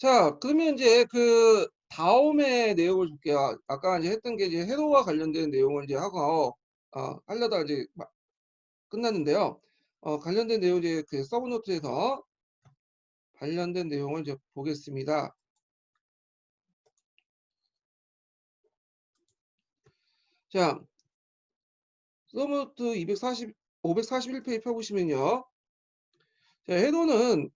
자, 그러면 이제 그 다음의 내용을 볼게요. 아까 이제 했던 게 이제 회로와 관련된 내용을 이제 하고 하려다가 이제 끝났는데요. 관련된 내용 이제 그 서브노트에서 관련된 내용을 이제 보겠습니다. 자, 서브노트 541페이지 펴보시면요. 자, 회로는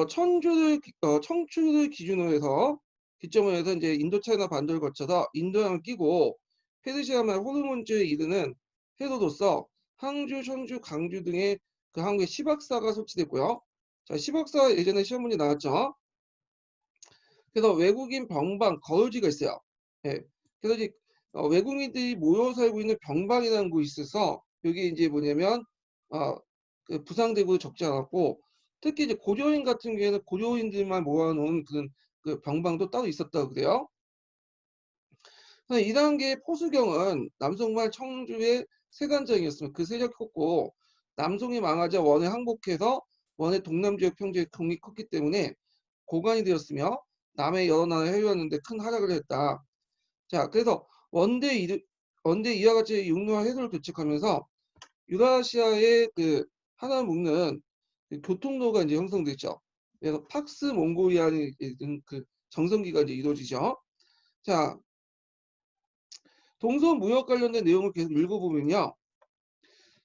청주를 기준으로 해서 기점으로 해서 이제 인도차이나 반도를 거쳐서 인도양을 끼고 페르시아말 호르몬즈에 이르는 회로로서 항주, 청주, 강주 등의 그 항구에 10학사가 설치됐고요. 자, 10학사 예전에 시험 문제 나왔죠. 그래서 외국인 병방 거주지가 있어요. 예. 그래서 이제 외국인들이 모여 살고 있는 병방이라는 곳이 있어서 여기 이제 뭐냐면 어, 그 부상되고 적지 않았고 특히 이제 고려인 같은 경우에는 고려인들만 모아놓은 그런 그 병방도 따로 있었다고 그래요. 2단계 포수경은 남송말 청주의 세관장이었으면 그 세력이 컸고 남송이 망하자 원에 항복해서 원의 동남지역 평지에 공이 컸기 때문에 고관이 되었으며 남의 여러 나라를 해류하는데 큰 활약을 했다. 자, 그래서 원대 이와 같이 육로와 해도를 교착하면서 유라시아의 그 하나 묶는 그 교통로가 이제 형성됐죠. 그래서 팍스 몽골리아는 그 정성기가 이제 이루어지죠. 자, 동서 무역 관련된 내용을 계속 읽어보면요.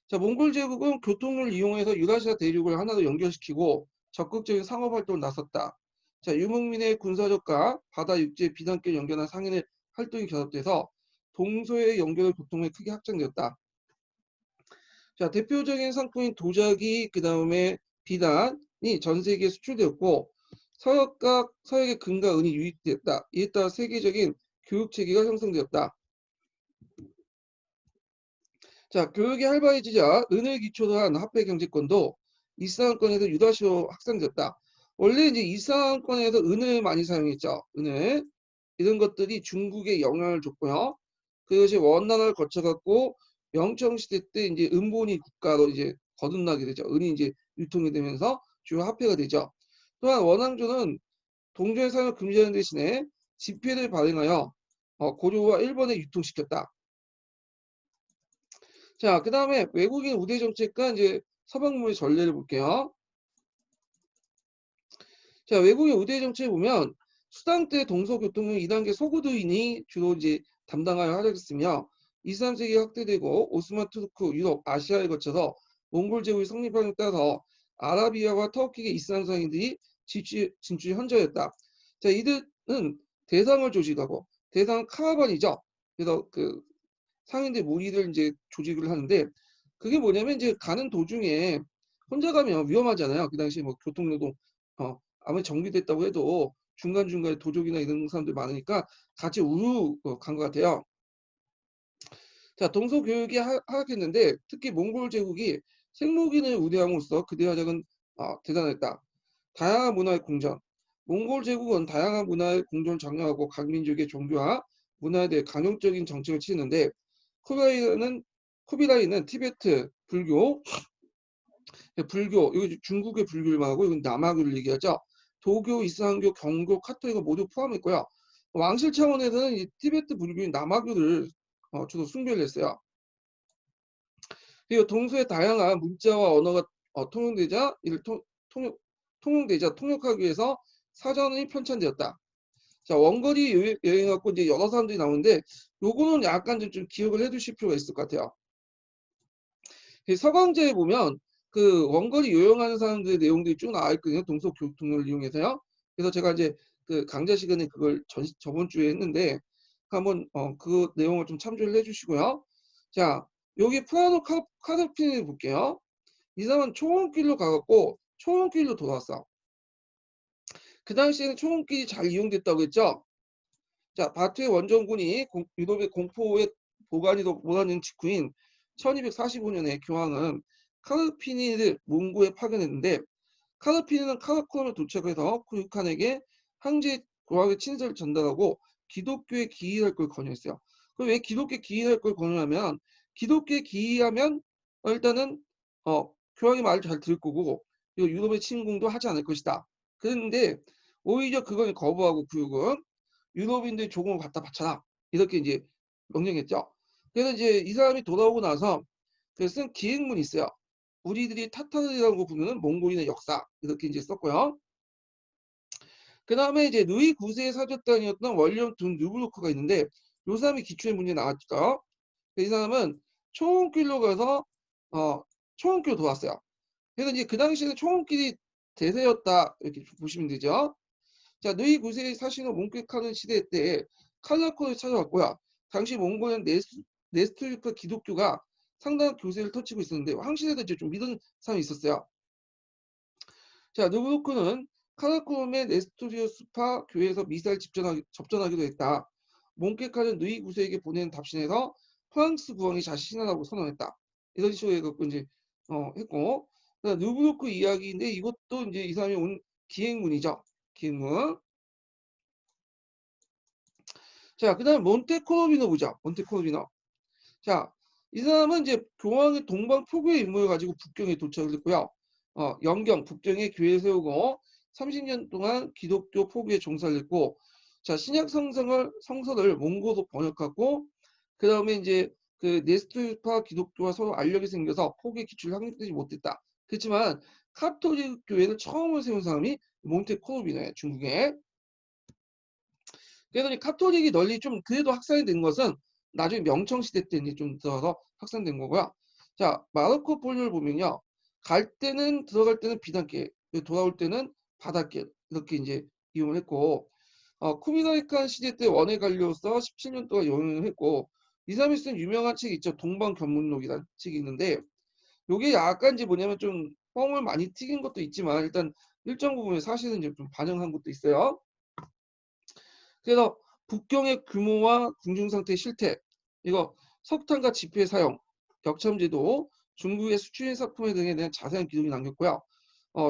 자, 몽골 제국은 교통을 이용해서 유라시아 대륙을 하나로 연결시키고 적극적인 상업 활동을 나섰다. 자, 유목민의 군사력과 바다 육지 비단길 연결한 상인의 활동이 결합돼서 동서의 연결 교통에 크게 확장되었다. 자, 대표적인 상품인 도자기, 그 다음에 비단이 전 세계에 수출되었고 서역의 금과 은이 유입됐다. 이에 따라 세계적인 교육 체계가 형성되었다. 자, 교육이 활발해지자 은을 기초로 한 화폐 경제권도 이스라엘권에서 유다시로 확산됐다. 원래 이제 이스라엘권에서 은을 많이 사용했죠. 은을. 이런 것들이 중국에 영향을 줬고요. 그것이 원나라를 거쳐갖고 명청시대 때 이제 은본위 국가로 이제 거듭나게 되죠. 은이 이제 유통이 되면서 주요 화폐가 되죠. 또한 원왕조는 동전의 사용을 금지하는 대신에 지폐를 발행하여 고려와 일본에 유통시켰다. 자, 그 다음에 외국인 우대 정책과 이제 서방문의 전례를 볼게요. 자, 외국인 우대 정책을 보면 수당 때 동서교통은 2단계 소구도인이 주로 이제 담당하여 활약했으며 2, 3세기 확대되고 오스만 투르크, 유럽, 아시아에 거쳐서 몽골 제국이 성립하는 따라서 아라비아와 터키계 이슬람 상인들이 진출이 현저했다. 자, 이들은 대상을 조직하고 대상은 카라반이죠. 그래서 그 상인들 무리를 이제 조직을 하는데 그게 뭐냐면 이제 가는 도중에 혼자 가면 위험하잖아요. 그 당시 뭐 교통노동 아무리 정비됐다고 해도 중간중간에 도적이나 이런 사람들 많으니까 같이 우르 간 것 같아요. 자, 동서교육이 하락했는데 특히 몽골 제국이 생목인을 우대함으로써 그들의 활약은 대단했다. 다양한 문화의 공전. 몽골 제국은 다양한 문화의 공존을 장려하고 각 민족의 종교와 문화에 대해 강용적인 정책을 취했는데 쿠비라이는 티베트 불교, 이거 중국의 불교를 말하고 이건 남아교를 얘기하죠. 도교, 이슬람교, 경교, 카톨릭을 모두 포함했고요. 왕실 차원에서는 이 티베트 불교인 남아교를 주로 숭배를 했어요. 그리고 동서의 다양한 문자와 언어가 통용되자 이를 통역하기 위해서 사전이 편찬되었다. 자, 원거리 여행하고 이제 여러 사람들이 나오는데 요거는 약간 좀 기억을 해두실 필요가 있을 것 같아요. 서강제에 보면 그 원거리 요용하는 사람들의 내용들이 쭉 나와 있거든요. 동서교통을 이용해서요. 그래서 제가 이제 그 강좌 시간에 그걸 저번 주에 했는데 한번 그 내용을 좀 참조를 해주시고요. 자, 여기 프라노 카드핀을 볼게요. 이 사람은 초원길로 가갖고 초원길로 돌아왔어. 그 당시에는 초원길이 잘 이용됐다고 했죠. 자, 바투의 원정군이 유럽의 공포의 보관인 직후인 1245년에 교황은 카르피니를 몽고에 파견했는데 카르피니는 카라코름에 도착해서 쿠육한에게 황제 교황의 친서를 전달하고 기독교에 기이할 걸 권유했어요. 그럼 왜 기독교에 기이할 걸 권유하면 기독교에 기이하면 일단은 교황의 말을 잘 들을 거고 유럽의 침공도 하지 않을 것이다. 그런데 오히려 그걸 거부하고 구육은 유럽인들이 조공을 갖다 바쳐라. 이렇게 이제 명령했죠. 그래서 이제 이 사람이 돌아오고 나서 그 쓴 기행문이 있어요. 우리들이 타타르라고 부르는 몽골인의 역사 이렇게 이제 썼고요. 그 다음에 이제 누이 9세의 사절단이었던 월렴 둔 누브루크가 있는데 이 사람이 기초의 문제 나왔죠. 이 사람은 초원길로 가서 초원길로 돌아왔어요. 그래서 이제 그 당시에는 초원길이 대세였다 이렇게 보시면 되죠. 자, 누이 9세의 사신을 몽택하는 시대 때 칼라코를 찾아왔고요. 당시 몽골은 네스토리프 기독교가 상당한 교세를 터치고 있었는데 황실에도 이제 좀 믿은 사람이 있었어요. 자, 누브루크는 카라코름의 네스토리우스파 교회에서 미사일 접전하기도 했다. 몽케카는 누이 9세에게 보낸 답신에서 프랑스 국왕이 자신이라고 선언했다. 이런 식으로 해갖고 이제 했고, 누브루크 이야기인데 이것도 이제 이 사람이 온 기행문이죠. 기행문. 자, 그다음 몬테코르비노 보자. 몬테코르비노. 자, 이 사람은 이제 교황의 동방 포교의 임무를 가지고 북경에 도착을 했고요. 영경 북경에 교회 세우고 30년 동안 기독교 포교에 종사를 했고, 자, 신약 성서를 몽고로 번역하고, 그 다음에 이제 그 네스토파 기독교와 서로 알력이 생겨서 포교의 기초를 확립되지 못했다. 그렇지만 카톨릭 교회를 처음으로 세운 사람이 몬테코르비노예요, 중국에. 그래서 이 카톨릭이 널리 좀 그래도 확산이 된 것은 나중에 명청시대 때 이제 좀 들어서 확산된 거고요. 자, 마르코 폴로를 보면요. 들어갈 때는 비단길, 돌아올 때는 바닷길, 이렇게 이제 이용을 했고, 쿠비라이 칸 시대 때 원에 갈려서 17년 동안 여행을 했고, 이 사람이 쓴 유명한 책이 있죠. 동방견문록이라는 책이 있는데, 요게 약간 이제 뭐냐면 좀 뻥을 많이 튀긴 것도 있지만, 일단 일정 부분에 사실은 이제 좀 반영한 것도 있어요. 그래서 북경의 규모와 궁중 상태의 실태, 이거 석탄과 지폐 사용, 격참제도, 중국의 수출인 상품에 등에 대한 자세한 기록이 남겼고요.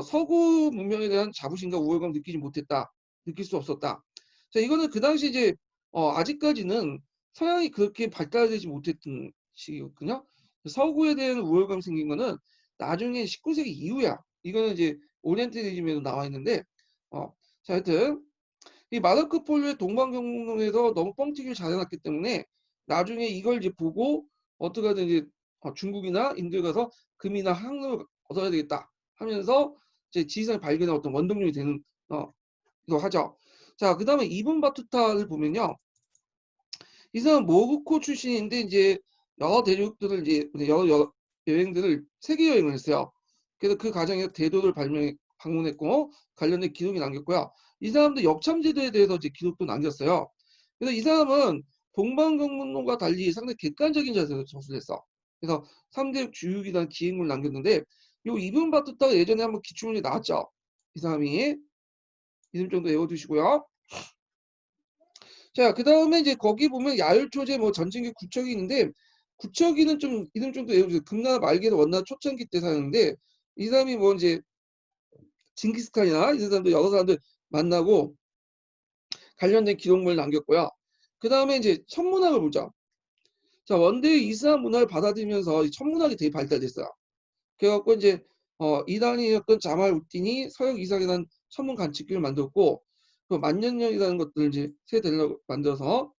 서구 문명에 대한 자부심과 우월감 느끼지 못했다. 느낄 수 없었다. 자, 이거는 그 당시 이제 아직까지는 서양이 그렇게 발달되지 못했던 시기였거든요. 서구에 대한 우월감 생긴 거는 나중에 19세기 이후야. 이거는 이제 오리엔탈리즘에도 나와 있는데, 자, 하여튼 이 마르코 폴로의 동방경론에서 너무 뻥튀기를 잘해놨기 때문에 나중에 이걸 이제 보고 어떻게 하든 이제 중국이나 인도에 가서 금이나 항로를 얻어야 되겠다 하면서 이제 지리산을 발견한 어떤 원동력이 되는 이거 하죠. 자, 그 다음에 이븐 바투타를 보면요. 이 사람은 모로코 출신인데 이제 여러 대륙들을 이제 여러 여행들을 세계 여행을 했어요. 그래서 그 과정에서 대도를 방문했고 관련된 기록이 남겼고요. 이 사람도 역참제도에 대해서 이제 기록도 남겼어요. 그래서 이 사람은 동방경문론과 달리 상당히 객관적인 자세로 저술했어. 그래서 3대 주육이라는 기행문을 남겼는데 요 이븐 바투타가 예전에 한번 기출문제 나왔죠. 이 사람이 이름 정도 외워두시고요. 자, 그 다음에 이제 거기 보면 야율초제 뭐 전진기 구척이 있는데 구척이는 좀 이름 정도 외워주세요. 금나라 말기에는 원나라 초창기 때 사는데 이 사람이 뭐 이제 징기스칸이나 이 사람도 여러 사람들 만나고 관련된 기록물을 남겼고요. 그 다음에 이제 천문학을 보자. 자, 원대의 이슬람 문화를 받아들이면서 이 천문학이 되게 발달됐어요. 그래갖고 이제 이란이었던 자말 우딘이 서역 이상이라는 천문 관측기를 만들었고 그 만년령이라는 것들을 이제 세 대를 만들어서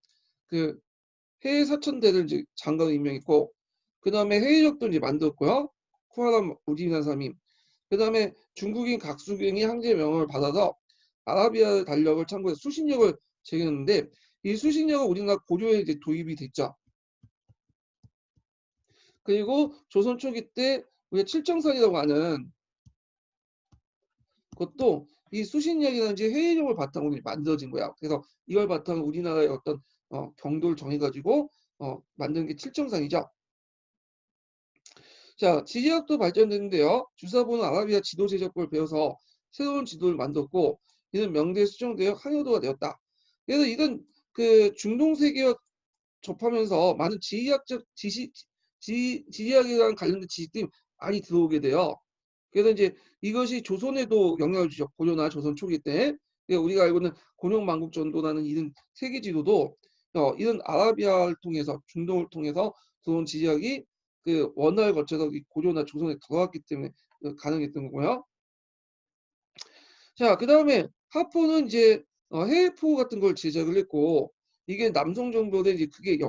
그 해외 사천대를 이제 장관을 임명했고 그 다음에 해외력도 이제 만들었고요. 쿠알람 우딘이라는 사람이 그 다음에 중국인 각수경이 황제의 명을 받아서 아라비아 달력을 참고해서 수신력을 제기했는데 이 수신력은 우리나라 고려에 이제 도입이 됐죠. 그리고 조선 초기 때 우리가 칠정선이라고 하는 그것도 이 수신력이라든지 해외력을 바탕으로 만들어진 거야. 그래서 이걸 바탕으로 우리나라의 어떤 경도를 정해가지고 만든 게 칠정상이죠. 자, 지리학도 발전됐는데요. 주사보는 아라비아 지도 제작법을 배워서 새로운 지도를 만들었고 이는 명대에 수정되어 항해도가 되었다. 그래서 이건 그 중동 세계와 접하면서 많은 지리학적 지리학이랑 관련된 지식들이 많이 들어오게 돼요. 그래서 이제 이것이 조선에도 영향을 주죠. 고려나 조선 초기 때. 그러니까 우리가 알고는 곤욕만국전도라는 이런 세계 지도도 이런 아라비아를 통해서 중동을 통해서 들어온 지리학이 그 원나라를 거쳐서 고려나 조선에 들어왔기 때문에 가능했던 거고요. 자, 그 다음에 하포는 이제 해외포 같은 걸 제작을 했고 이게 남성 정벌에 이제 크게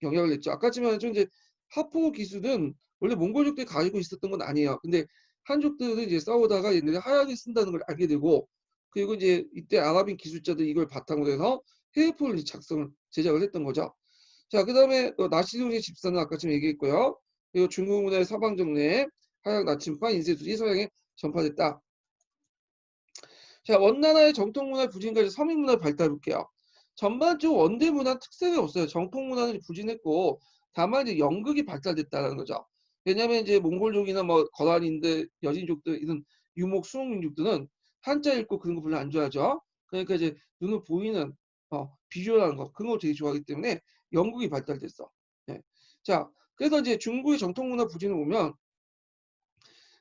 영향을 냈죠. 아까지만 좀 이제 하포 기술은 원래 몽골족들이 가지고 있었던 건 아니에요. 근데 한족들은 이제 싸우다가 얘네들이 하얀을 쓴다는 걸 알게 되고 그리고 이제 이때 아랍인 기술자들이 이걸 바탕으로 해서 해외포를 제작을 했던 거죠. 자, 그다음에 나시존의 집사는 아까처럼 얘기했고요. 그리고 중국 문화의 서방적 내 하얀 나침반 인쇄술이 서양에 전파됐다. 자, 원나라의 정통 문화 부진까지 서민 문화 발달 볼게요. 전반적으로 원대 문화 특색이 없어요. 정통 문화는 부진했고 다만 이제 연극이 발달됐다는 거죠. 왜냐하면 이제 몽골족이나 뭐 거란인들, 여진족들 이런 유목 수목 민족들은 한자 읽고 그런 거 별로 안 좋아하죠. 그러니까 이제 눈을 보이는 비주얼하는 거 그런 거 되게 좋아하기 때문에 연극이 발달됐어. 네. 자, 그래서 이제 중국의 정통 문화 부진을 보면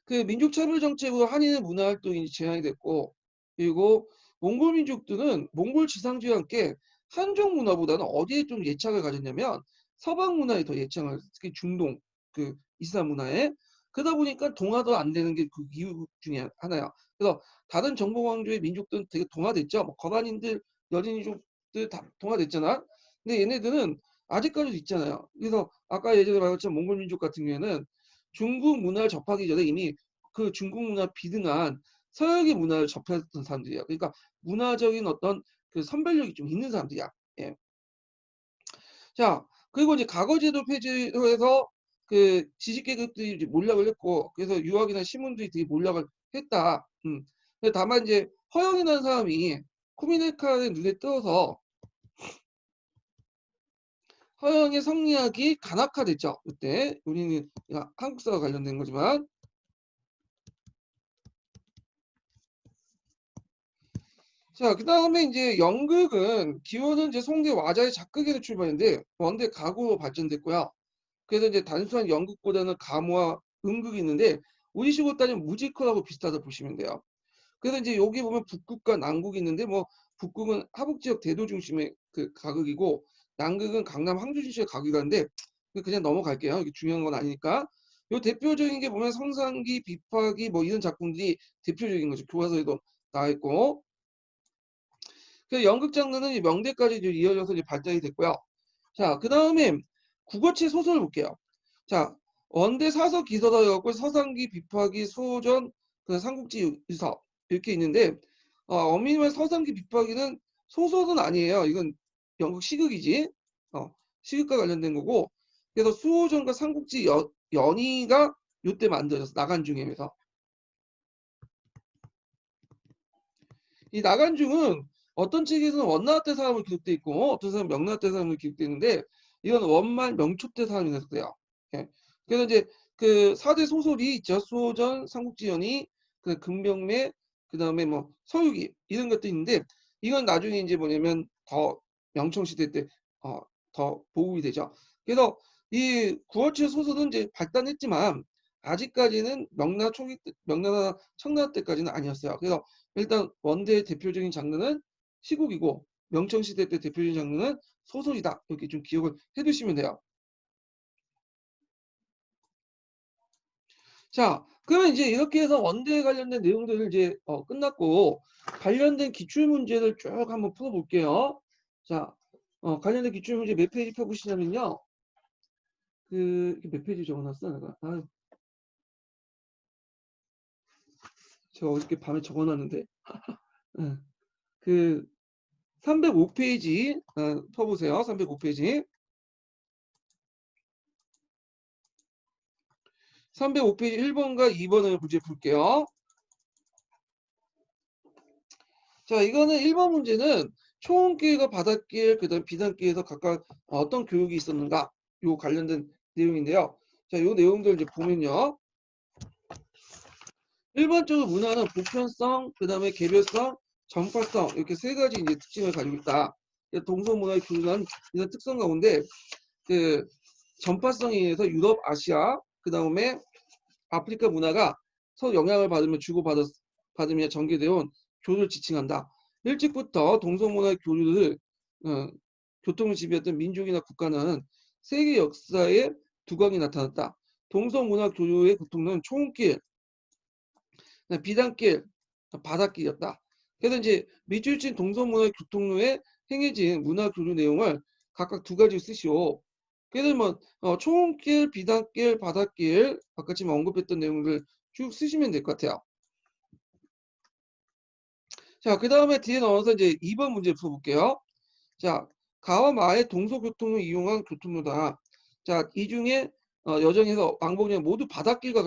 그 민족 차별 정책으로 한인의 문화 활동이 제한이 됐고 그리고 몽골 민족들은 몽골 지상주의와 함께 한족 문화보다는 어디에 좀 예착을 가졌냐면 서방 문화에 더 예착을 특히 중동 그 이슬람 문화에 그러다 보니까 동화도 안 되는 게 그 이유 중에 하나야. 그래서 다른 정복 왕조의 민족들은 되게 동화됐죠. 뭐 거란인들, 여진족들 다 동화됐잖아. 근데 얘네들은 아직까지도 있잖아요. 그래서 아까 예전에 말했지만 몽골 민족 같은 경우에는 중국 문화를 접하기 전에 이미 그 중국 문화 비등한 서양의 문화를 접했던 사람들이야. 그러니까 문화적인 어떤 그 선별력이 좀 있는 사람들이야. 예. 자, 그리고 이제 과거제도 폐지로 해서 그 지식계급들이 이제 몰락을 했고, 그래서 유학이나 신문들이 되게 몰락을 했다. 근데 다만 이제 허영이라는 사람이 쿠비네카의 눈에 띄어서 허영의 성리학이 간학화됐죠. 그때 우리는 한국사와 관련된 거지만 자, 그 다음에 이제 연극은 기원은 이제 송대 와자의 작극에서 출발했는데 원대 가구로 발전됐고요. 그래서 이제 단순한 연극보다는 가무와 음극이 있는데 우리식으로 따지면 뮤지컬하고 비슷하다 보시면 돼요. 그래서 이제 여기 보면 북극과 남극이 있는데 뭐 북극은 하북 지역 대도 중심의 그 가극이고 남극은 강남 항구 중심의 가극인데 그냥 넘어갈게요. 이게 중요한 건 아니니까. 요 대표적인 게 보면 성상기, 비파기 뭐 이런 작품들이 대표적인 거죠. 교과서에도 나와 있고. 그 연극 장르는 명대까지 이제 이어져서 이제 발달이 됐고요. 자, 그 다음에 국어체 소설을 볼게요. 자, 원대 사서 기서다 해갖고 서상기, 비파기, 수호전, 그 삼국지 유서 이렇게 있는데 엄밀히 말 서상기, 비파기는 소설은 아니에요. 이건 연극 시극이지. 시극과 관련된 거고. 그래서 수호전과 삼국지 연의가 요때 만들어졌어. 나간중에서. 이 나간중은 어떤 책에서는 원나라 때 사람으로 기록돼 있고 어떤 사람은 명나라 때 사람으로 기록돼 있는데 이건 원말 명초 때 사람이 해석돼요. 예. 그래서 이제 그 4대 소설이 있죠. 수호전, 삼국지연의, 그 금병매, 그 다음에 뭐 서유기 이런 것도 있는데 이건 나중에 이제 뭐냐면 더 명청 시대 때 더 보급이 되죠. 그래서 이 구어체 소설은 이제 발달했지만 아직까지는 명나라 초기 때, 명나라 청나라 때까지는 아니었어요. 그래서 일단 원대의 대표적인 장르는 시국이고 명청시대 때 대표적인 장르는 소설이다. 이렇게 좀 기억을 해두시면 돼요. 자, 그러면 이제 이렇게 해서 원대에 관련된 내용들을 이제 끝났고 관련된 기출문제를 쭉 한번 풀어볼게요. 자, 관련된 기출문제 몇 페이지 펴보시냐면요. 몇 페이지 적어놨어 내가. 제가 어저께 밤에 적어놨는데. 예, 그 305페이지 펴보세요. 305페이지. 305페이지 1번과 2번을 문제 풀게요. 자, 이거는 1번 문제는 초원길과 바닷길, 그다음 비단길에서 각각 어떤 교육이 있었는가? 요 관련된 내용인데요. 자, 요 내용들 이제 보면요. 1번적으로 문화는 보편성, 그다음에 개별성, 전파성 이렇게 세 가지 이제 특징을 가지고 있다. 동서문화의 교류는 이런 특성 가운데 그 전파성에 의해서 유럽, 아시아, 그다음에 아프리카 문화가 서로 영향을 받으며 받으며 전개되어 온 교류를 지칭한다. 일찍부터 동서문화의 교류를 교통을 지배했던 민족이나 국가는 세계 역사에 두각이 나타났다. 동서문화 교류의 교통은 초원길, 비단길, 바닷길이었다. 그래서 이제 밑줄 친 동서문화 교통로에 행해진 문화 교류 내용을 각각 두 가지 쓰시오. 그래서 뭐 초원길, 비단길, 바닷길 아까 지금 언급했던 내용들 쭉 쓰시면 될 것 같아요. 자, 그 다음에 뒤에 넣어서 이제 2번 문제 풀어볼게요. 자, 가와 마의 동서교통을 이용한 교통로다. 자, 이 중에 여정에서 왕복에 모두 바닷길과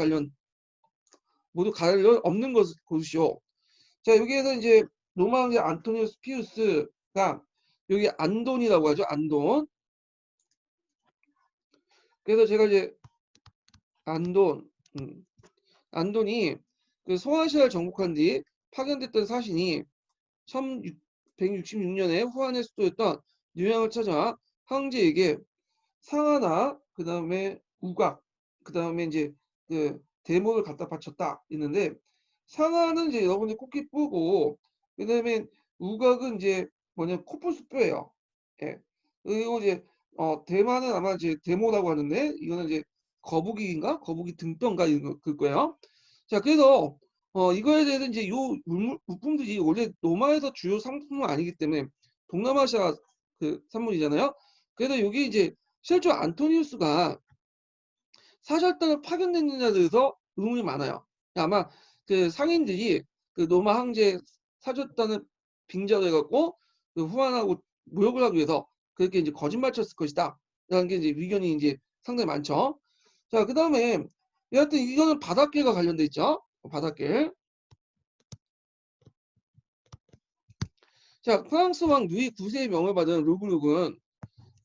모두 관련 없는 곳이요. 자, 여기에서 이제 로마 황제 안토니우스 피우스가 여기 안돈이라고 하죠. 안돈. 그래서 제가 이제 안돈, 안돈이 그 소아시아를 정복한 뒤 파견됐던 사신이 1166년에 후한의 수도였던 뉴양을 찾아 황제에게 상하나 그 다음에 우각 그 다음에 이제 그 대모를 갖다 바쳤다 있는데 상하는 이제 여러분이 코끼 뿌고 그 다음에 우각은 이제 뭐냐 코뿔소뼈예요. 예. 그리고 이제 대마는 아마 이제 대모라고 하는데 이거는 이제 거북이인가 거북이 등뼈인가 이거 그럴 거예요. 자, 그래서 이거에 대해서 이제 요 물품들이 원래 로마에서 주요 상품은 아니기 때문에 동남아시아 그 산물이잖아요. 그래서 여기 이제 실제로 안토니우스가 사절단을 파견했느냐에 대해서 의문이 많아요. 아마 그 상인들이 그 로마 황제 사절단을 빙자를 해갖고 그 후환하고 모욕을 하기 위해서 그렇게 이제 거짓말 쳤을 것이다. 라는 게 이제 의견이 이제 상당히 많죠. 자, 그 다음에 여하튼 이거는 바닷길과 관련돼 있죠. 바닷길. 자, 프랑스 왕 루이 9세의 명을 받은 르블룩은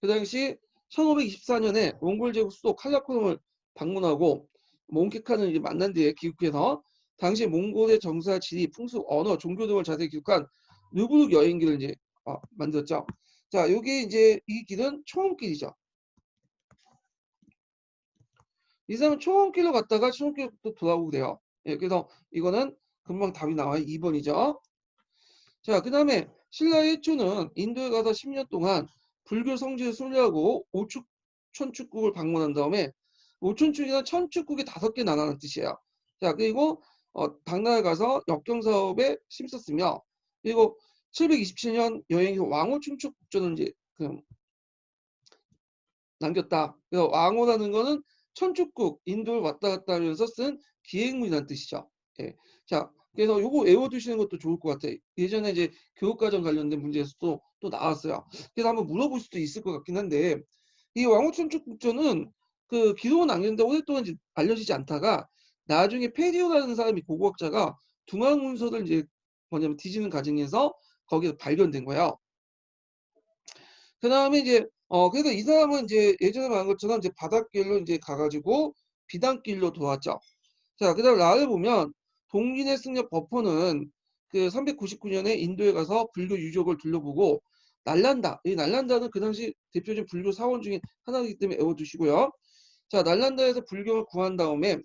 그 당시 1524년에 몽골 제국 수도 칼라코름을 방문하고 몽키칸을 이제 만난 뒤에 귀국해서 당시 몽골의 정사, 지리, 풍습, 언어, 종교 등을 자세히 기록한 르블룩 여행기를 이제 만들었죠. 자, 여기 이제 이 길은 초원길이죠. 이 사람은 초원길로 갔다가 초원길로 또 돌아오고 그래요. 예, 그래서 이거는 금방 답이 나와요. 2번이죠. 자, 그 다음에 신라의 초는 인도에 가서 10년 동안 불교 성지를 순례하고 천축국을 방문한 다음에 오천축이나 천축국이 5개 나라는 뜻이에요. 자, 그리고 당나라에 가서 역경 사업에 힘썼으며 그리고 727년 여행에서 왕호 충축 국전을 이제 남겼다. 그래서 왕호라는 거는 천축국 인도를 왔다 갔다 하면서 쓴 기행문이라는 뜻이죠. 예. 자, 그래서 요거 외워두시는 것도 좋을 것 같아요. 예전에 이제 교육과정 관련된 문제에서도 또 나왔어요. 그래서 한번 물어볼 수도 있을 것 같긴 한데 이 왕호천축국전은 그 기록은 남겼는데 오랫동안 이제 알려지지 않다가 나중에 페리오라는 사람이 고고학자가 중앙문서를 이제 뭐냐면 뒤지는 과정에서 거기서 발견된 거예요. 그 다음에 이제 그래서 이 사람은 이제 예전에 말한 것처럼 이제 바닷길로 이제 가가지고 비단길로 돌아왔죠. 자, 그다음 라를 보면 동진의 승려 버퍼는 그 399년에 인도에 가서 불교 유적을 둘러보고 날란다. 이 날란다는 그 당시 대표적인 불교 사원 중에 하나이기 때문에 외워두시고요. 자, 날란다에서 불경을 구한 다음에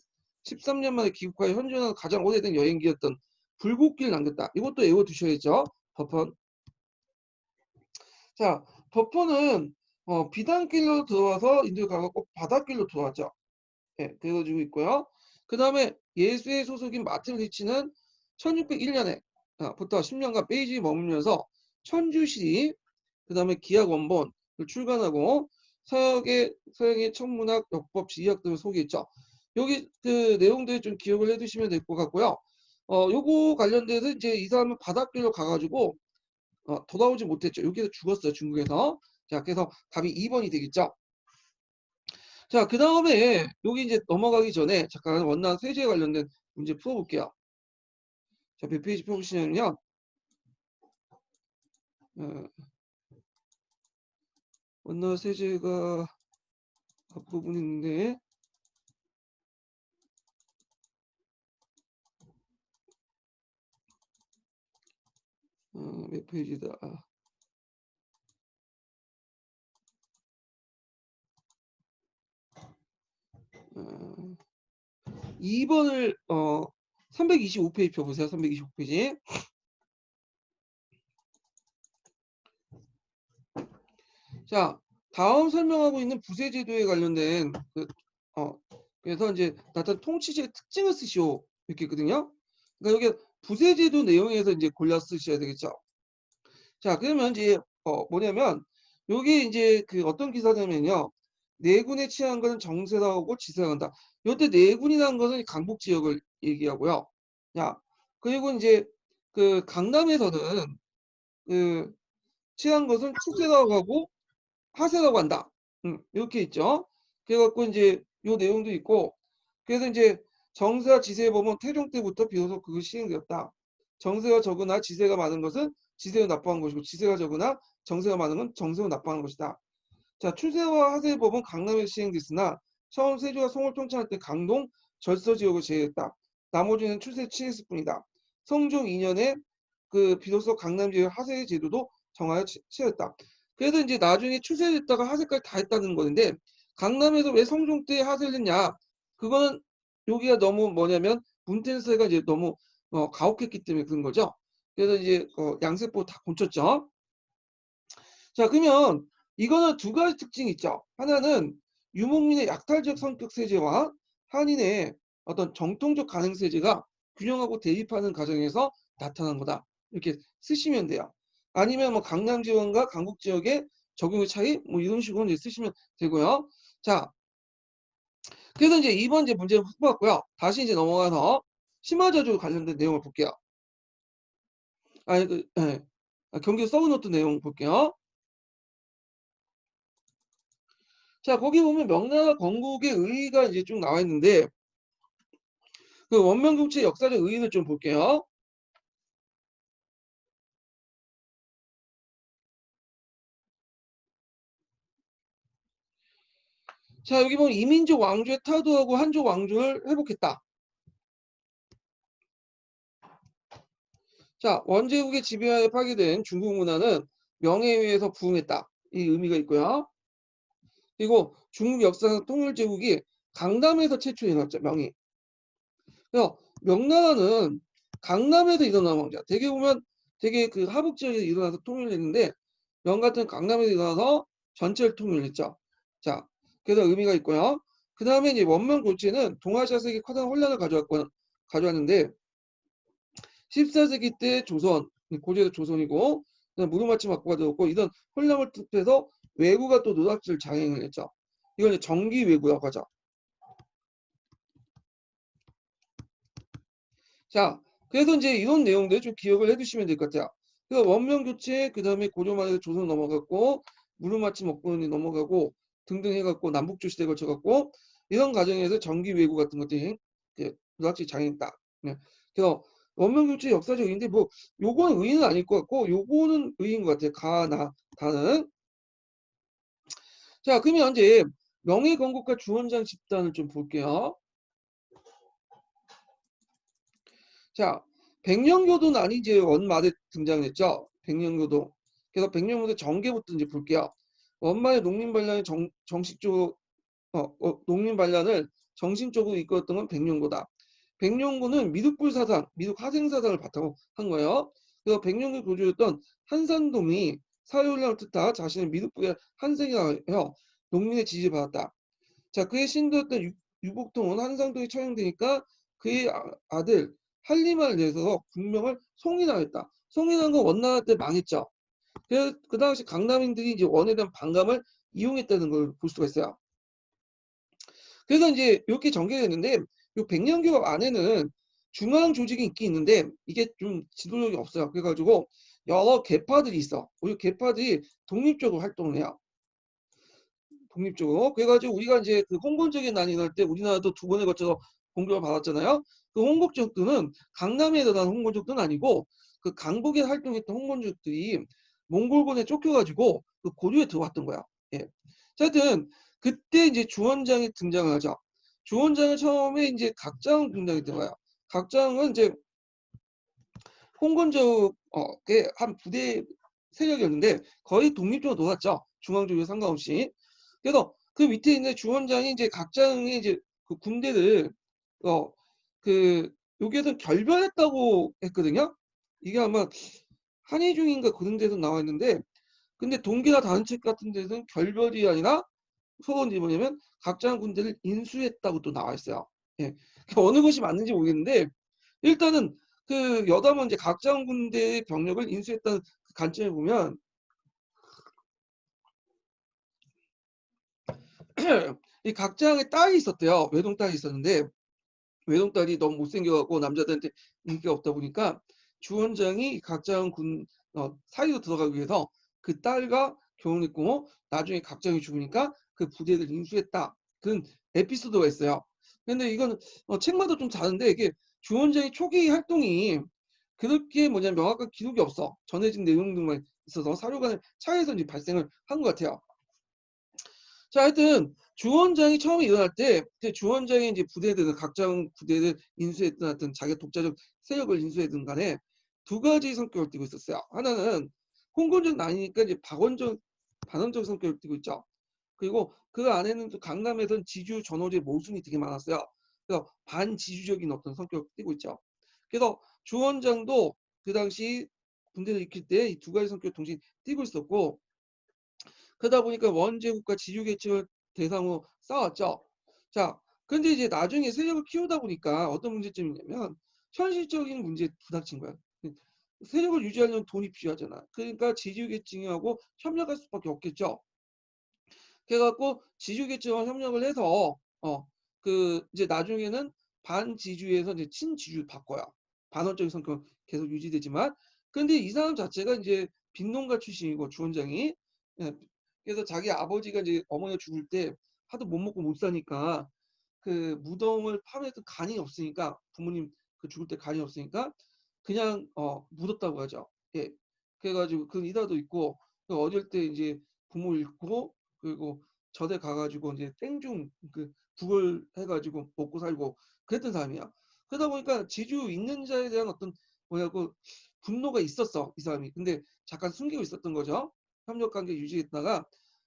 13년 만에 귀국하여 현존하는 가장 오래된 여행기였던 불국길 남겼다. 이것도 외워두셔야죠. 버퍼. 자, 버퍼는 비단길로 들어와서 인도에 가고 꼭 바닷길로 들어왔죠. 예, 되어지고 있고요. 그 다음에 예수의 소속인 마틴 리치는 1601년에 부터 10년간 베이지에 머물면서 천주시리, 그 다음에 기약 원본을 출간하고 서양의 천문학, 역법, 지리학 등을 소개했죠. 여기 그 내용들 좀 기억을 해두시면 될 것 같고요. 요거 관련돼서 이제 이 사람은 바닷길로 가가지고 돌아오지 못했죠. 여기서 죽었어요. 중국에서. 자, 그래서 답이 2번이 되겠죠. 자, 그 다음에 여기 이제 넘어가기 전에 잠깐 원난 세제에 관련된 문제 풀어볼게요. 자, 몇 페이지 펴보시냐면요. 원난 세제가 앞부분이 있는데 몇 페이지다. 2번을 325페이지 펴보세요. 325페이지. 자, 다음 설명하고 있는 부세제도에 관련된 그래서 이제 나타난 통치제의 특징을 쓰시오 이렇게 있거든요. 그러니까 여기 부세제도 내용에서 이제 골라 쓰셔야 되겠죠. 자, 그러면 이제 뭐냐면 요게 이제 그 어떤 기사냐면요. 내군에 취한 것은 정세라고 지시한다. 요때 내군이라는 것은 강북 지역을 얘기하고요. 자, 그리고 이제 그 강남에서는 그 취한 것은 추세라고 하고 하세라고 한다. 이렇게 있죠. 그래갖고 이제 요 내용도 있고, 그래서 이제 정세와 지세에 보면 태종 때부터 비로소 그것이 시행되었다. 정세가 적으나 지세가 많은 것은 지세가 나빠한 것이고, 지세가 적으나 정세가 많은 건 정세가 나빠하는 것이다. 자, 추세와 하세의 법은 강남에서 시행됐으나 처음 세조가 송을 통치할 때 강동 절서 지역을 제외했다. 나머지는 추세에 취했을 뿐이다. 성종 2년에 그 비로소 강남 지역 하세 제도도 정하여 취했다. 그래서 이제 나중에 추세됐다가 하세까지 다 했다는 건데, 강남에서 왜 성종 때 하세를 했냐? 그거는 여기가 너무 뭐냐면 문텐세가 이제 너무 가혹했기 때문에 그런 거죠. 그래서 이제 양세법 다 고쳤죠. 자, 그러면 이거는 두 가지 특징이 있죠. 하나는 유목민의 약탈적 성격 세제와 한인의 어떤 정통적 가능 세제가 균형하고 대립하는 과정에서 나타난 거다. 이렇게 쓰시면 돼요. 아니면 뭐 강남 지역과 강북 지역의 적용의 차이 뭐 이런 식으로 이제 쓰시면 되고요. 자, 그래서 이제 이번 이제 문제를 풀어봤고요. 다시 이제 넘어가서 심화저주 관련된 내용을 볼게요. 예. 경기 써놓은 내용 볼게요. 자, 거기 보면 명나라 건국의 의의가 이제 쭉 나와 있는데, 그 원명경치의 역사적 의의를 좀 볼게요. 자, 여기 보면 이민족 왕조의 타도하고 한족 왕조를 회복했다. 자, 원제국의 지배하에 파괴된 중국 문화는 명예에 의해서 부흥했다. 이 의미가 있고요. 그리고 중국 역사상 통일제국이 강남에서 최초 일어났죠. 명이. 그래서 명나라는 강남에서 일어난 왕자. 되게 보면 되게 그 하북 지역에서 일어나서 통일을 했는데 명 같은 강남에서 일어나서 전체를 통일했죠. 자, 그래서 의미가 있고요. 그 다음에 이제 원명 교체는 동아시아세계 커다란 혼란을 가져왔는데 14세기 때 조선, 고대도 조선이고 무르마치 막부가 되었고 이런 혼란을 툭해서 외구가 또 노닥질 장행을 했죠. 이걸 이제 정기 외구라고 하죠. 자, 그래서 이제 이런 내용들 좀 기억을 해두시면 될 것 같아요. 그래서 원명 교체, 그 다음에 고려말에 조선 넘어갔고, 무르마치 먹고는 넘어가고, 등등 해갖고 남북조 시대 걸쳐갖고, 이런 과정에서 정기 외구 같은 것들이 불확실히 장애했다. 네. 그래서 원명 교체 역사적 의인데 뭐 요거는 의의는 아닐 것 같고, 요거는 의의인 것 같아요. 가나 다는. 자, 그러면 이제 명예 건국과 주원장 집단을 좀 볼게요. 자, 백령교도는 아니 이제 원말에 등장했죠. 백령교도. 그래서 백령교도 전개부터 이제 볼게요. 원말의 농민반란의 정식적으로 농민반란을 정신적으로 이끌었던 건 백령고다. 백령고는 미륵불 사상, 미륵 화생 사상을 바탕으로 한 거예요. 그래서 백령고 교주였던 한산돔이 사회혼란을 뜻하 자신의 미륵불의 한생이라고 해요. 농민의 지지를 받았다. 자, 그의 신도였던 유복통은 한상동이 처형되니까 그의 아들 한림을 내서 국명을 송인하였다. 송인한 건 원나라 때 망했죠. 그래서 그 당시 강남인들이 이제 원에 대한 반감을 이용했다는 걸 볼 수가 있어요. 그래서 이제 이렇게 전개됐는데 이 백년교 안에는 중앙 조직이 있긴 있는데 이게 좀 지도력이 없어요. 그래가지고 여러 계파들이 있어. 우리 계파들이 독립적으로 활동을 해요. 독립적으로. 그래가지고 우리가 이제 그 홍건적인 난이 날 때 우리나라도 두 번에 걸쳐서 공격을 받았잖아요. 그 홍건적들은 강남에 일어난 홍건적들은 아니고 그 강북에 활동했던 홍건적들이 몽골군에 쫓겨가지고 그 고려에 들어왔던 거야. 예. 자, 하여튼 그때 이제 주원장이 등장을 하죠. 주원장은 처음에 이제 각장은 등장이 들어요. 각장은 이제 홍건적의 한 부대 세력이었는데 거의 독립적으로 놀았죠. 중앙조직에 상관없이. 그래서 그 밑에 있는 주원장이 이제 각장의 이제 그 군대를 그 여기에서 결별했다고 했거든요. 이게 아마 한의중인가 그런 데서 나와 있는데 근데 동기나 다른 책 같은 데서는 결별이 아니라 서로 이제 뭐냐면 각장 군대를 인수했다고 또 나와 있어요. 예. 어느 것이 맞는지 모르겠는데 일단은 그 여담은 이제 각장 군대의 병력을 인수했다는 그 관점에 보면 이 각장의 딸이 있었대요. 외동딸이 있었는데 외동딸이 너무 못생겨갖고 남자들한테 인기가 없다 보니까 주원장이 각장 군 사이로 들어가기 위해서 그 딸과 결혼했고 나중에 각장이 죽으니까 그 부대를 인수했다. 그런 에피소드가 있어요. 근데 이건 책마다 좀 다른데 이게 주원장의 초기 활동이 그렇게 명확한 기록이 없어. 전해진 내용 등만 있어서 사료 간의 차이에서 이제 발생을 한 것 같아요. 자, 하여튼 주원장이 처음에 일어날 때 주원장이 이제 부대들 각장 부대를 인수했든 하여튼 자기 독자적 세력을 인수했든 간에 두 가지 성격을 띠고 있었어요. 하나는 홍건적 나뉘니까 이제 반원적 성격을 띠고 있죠. 그리고 그 안에는 또 강남에선 지주 전호제 모순이 되게 많았어요. 그래서 반지주적인 어떤 성격을 띠고 있죠. 그래서 주원장도 그 당시 군대를 익힐 때 이 두 가지 성격을 동시에 띠고 있었고 그러다 보니까 원제국가 지주계층을 대상으로 쌓았죠. 자, 근데 이제 나중에 세력을 키우다 보니까 어떤 문제점이 있냐면 현실적인 문제에 부닥친 거야. 세력을 유지하려면 돈이 필요하잖아. 그러니까 지주계층하고 협력할 수밖에 없겠죠. 그래갖고 지주계층과 협력을 해서 그 이제 나중에는 반지주에서 이제 친지주 바꿔요. 반원적인 성격 계속 유지되지만 근데 이 사람 자체가 이제 빈농가 출신이고 주원장이 예, 그래서 자기 아버지가 이제 어머니가 죽을 때 하도 못 먹고 못 사니까 그 무덤을 파면서 간이 없으니까 부모님 그 죽을 때 간이 없으니까 그냥 묻었다고 하죠. 예. 그래가지고 그 이다도 있고 그 어릴 때 이제 부모 잃고 그리고 저대 가가지고 이제 땡중 그 국을 해가지고 먹고 살고 그랬던 사람이야. 그러다 보니까 지주 있는 자에 대한 어떤 뭐냐고 분노가 있었어 이 사람이. 근데 잠깐 숨기고 있었던 거죠. 협력 관계 유지했다가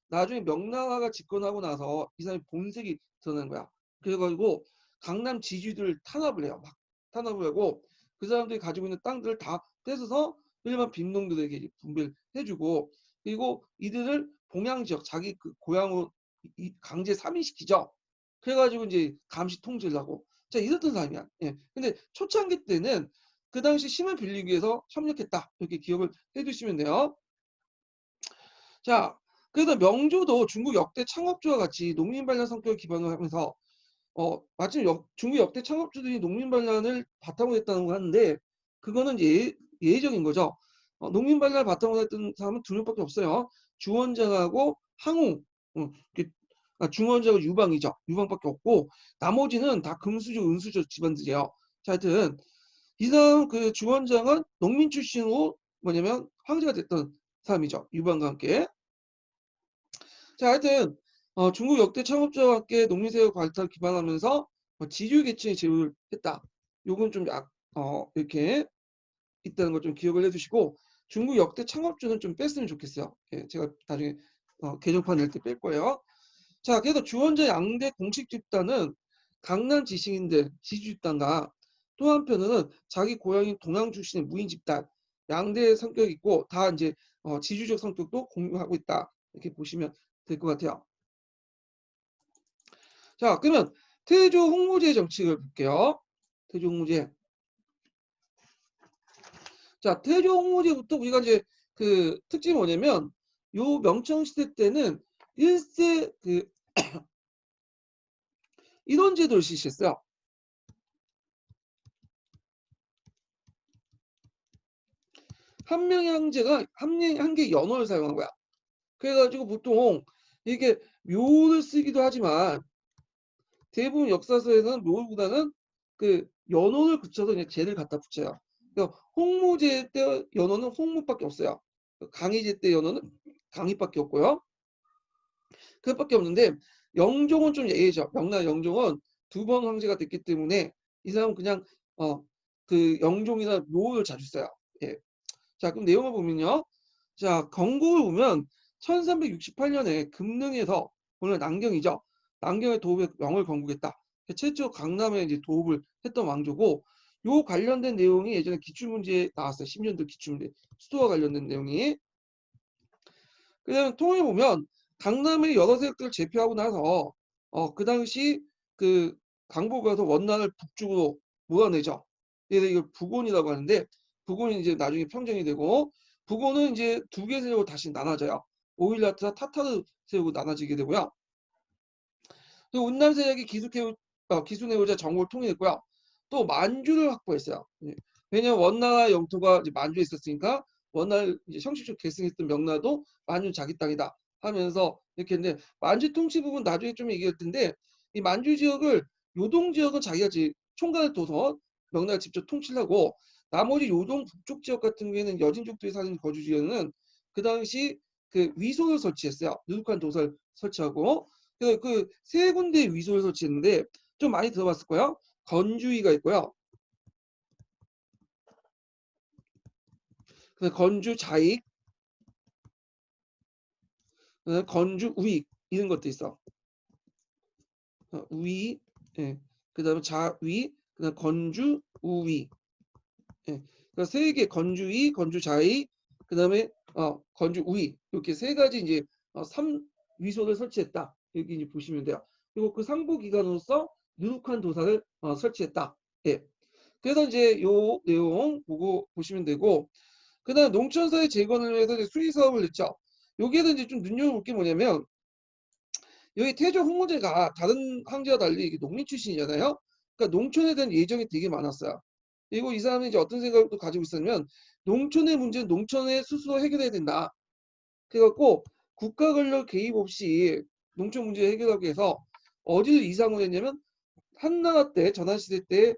나중에 명나라가 집권하고 나서 이 사람이 본색이 드러난 거야. 그래가지고 강남 지주들을 탄압을 해요. 막 탄압을 하고 그 사람들이 가지고 있는 땅들을 다 뺏어서 일반 빈농들에게 분배를 해주고 그리고 이들을 봉양 지역 자기 그 고향으로 강제 삼인시키죠. 그래가지고 이제 감시 통제를 하고 자 이랬던 사람이야. 예. 근데 초창기 때는 그 당시 힘을 빌리기 위해서 협력했다 이렇게 기억을 해두시면 돼요. 자 그래서 명조도 중국 역대 창업주와 같이 농민 반란 성격을 기반으로 하면서 마침 중국 역대 창업주들이 농민 반란을 바탕으로 했다는 거 하는데 그거는 예외적인 거죠. 농민 반란을 바탕으로 했던 사람은 두 명밖에 없어요. 주원장하고 항우, 주원장하고 유방이죠. 유방밖에 없고 나머지는 다 금수저, 은수저 집안들이에요. 자, 하여튼 이 사람 그 주원장은 농민 출신으로 황제가 됐던 사람이죠. 유방과 함께. 자, 하여튼 중국 역대 창업자와 함께 농민사회 발달을 기반하면서 지주계층의 제휴를 했다. 요건 좀 이렇게 있다는 걸 좀 기억을 해두시고 중국 역대 창업주는 좀 뺐으면 좋겠어요. 예, 제가 나중에 개정판 낼 때 뺄 거예요. 자, 그래서 주원자 양대 공식 집단은 강남 지식인들 지주 집단과 또 한편으로는 자기 고향인 동양 출신의 무인 집단 양대 성격이 있고 다 이제 지주적 성격도 공유하고 있다. 이렇게 보시면 될 것 같아요. 자, 그러면 태조 홍무제 정책을 볼게요. 태조 홍무제. 자, 태조 홍무제부터 우리가 이제 그 특징이 뭐냐면 요 명청 시대 때는 1세 그 이런 제도를 실시했어요. 한 명의 황제가 한 개의 연호를 사용한 거야. 그래가지고 보통 이게 묘를 쓰기도 하지만 대부분 역사서에는 묘보다는 그 연호를 붙여서 그냥 제를 갖다 붙여요. 그러니까 홍무제 때 연호는 홍무밖에 없어요. 강희제 때 연호는 강희밖에 없고요. 그것밖에 없는데 영종은 좀 예외죠. 명나라 영종은 두 번 황제가 됐기 때문에 이 사람은 그냥 그 영종이나 묘를 자주 써요. 예. 자, 그럼 내용을 보면요. 자, 건국을 보면 1368년에 금능에서 오늘 남경이죠. 남경의 도읍에 영을 건국했다. 최초 강남에 이제 도읍을 했던 왕조고 요 관련된 내용이 예전에 기출문제에 나왔어요. 10년도 기출문제 수도와 관련된 내용이. 그다음에 통해 보면 강남의 여러 세력들을 제패하고 나서 그 당시 그 강복에서 원난을 북쪽으로 몰아내죠. 그래서 이걸 부곤이라고 하는데 부곤이 이제 나중에 평정이 되고 부곤은 이제 두 개 세력으로 다시 나눠져요. 오일라트와 타타르 세력으로 나눠지게 되고요. 또 운남 세력이 기순해오자 정국을 통일했고요. 또 만주를 확보했어요. 예. 왜냐하면 원나라 영토가 이제 만주에 있었으니까 원나라를 이제 형식적으로 계승했던 명나라도 만주 자기 땅이다 하면서 이렇게 했는데 만주 통치 부분 나중에 좀 얘기할 텐데 이 만주 지역을 요동 지역은 자기가 이제 총괄을 둬서 명나라 직접 통치를 하고 나머지 요동 북쪽 지역 같은 경우에는 여진족들이 사는 거주 지역은 그 당시 그 위소를 설치했어요. 누룩한 도서를 설치하고 그 세 군데 위소를 설치했는데 좀 많이 들어봤을 거예요. 건주위가 있고요. 건주 자익, 건주 우익 이런 것도 있어. 우위, 예. 그다음에 자위, 그다음 건주 우위. 예. 그러니까 세 개 건주위, 건주 자익, 그다음에 건주 우위 이렇게 세 가지 이제 3위소를 설치했다. 여기 이제 보시면 돼요. 그리고 그 상부 기관으로서 누룩한 도사를 설치했다. 예. 그래서 이제 요 내용 보고 보시면 되고 그다음 농촌사회 재건을 위해서 이제 수의 사업을 냈죠. 여기에서 이제 좀 눈여겨볼 게 뭐냐면 여기 태조 홍무제가 다른 황제와 달리 이게 농민 출신이잖아요. 그러니까 농촌에 대한 예정이 되게 많았어요. 그리고 이 사람이 이제 어떤 생각을 또 가지고 있었냐면 농촌의 문제는 농촌에 스스로 해결해야 된다. 그래갖고 국가 권력 개입 없이 농촌 문제 해결하기 위해서 어디를 이상을 했냐면 한나라 때 전환시대 때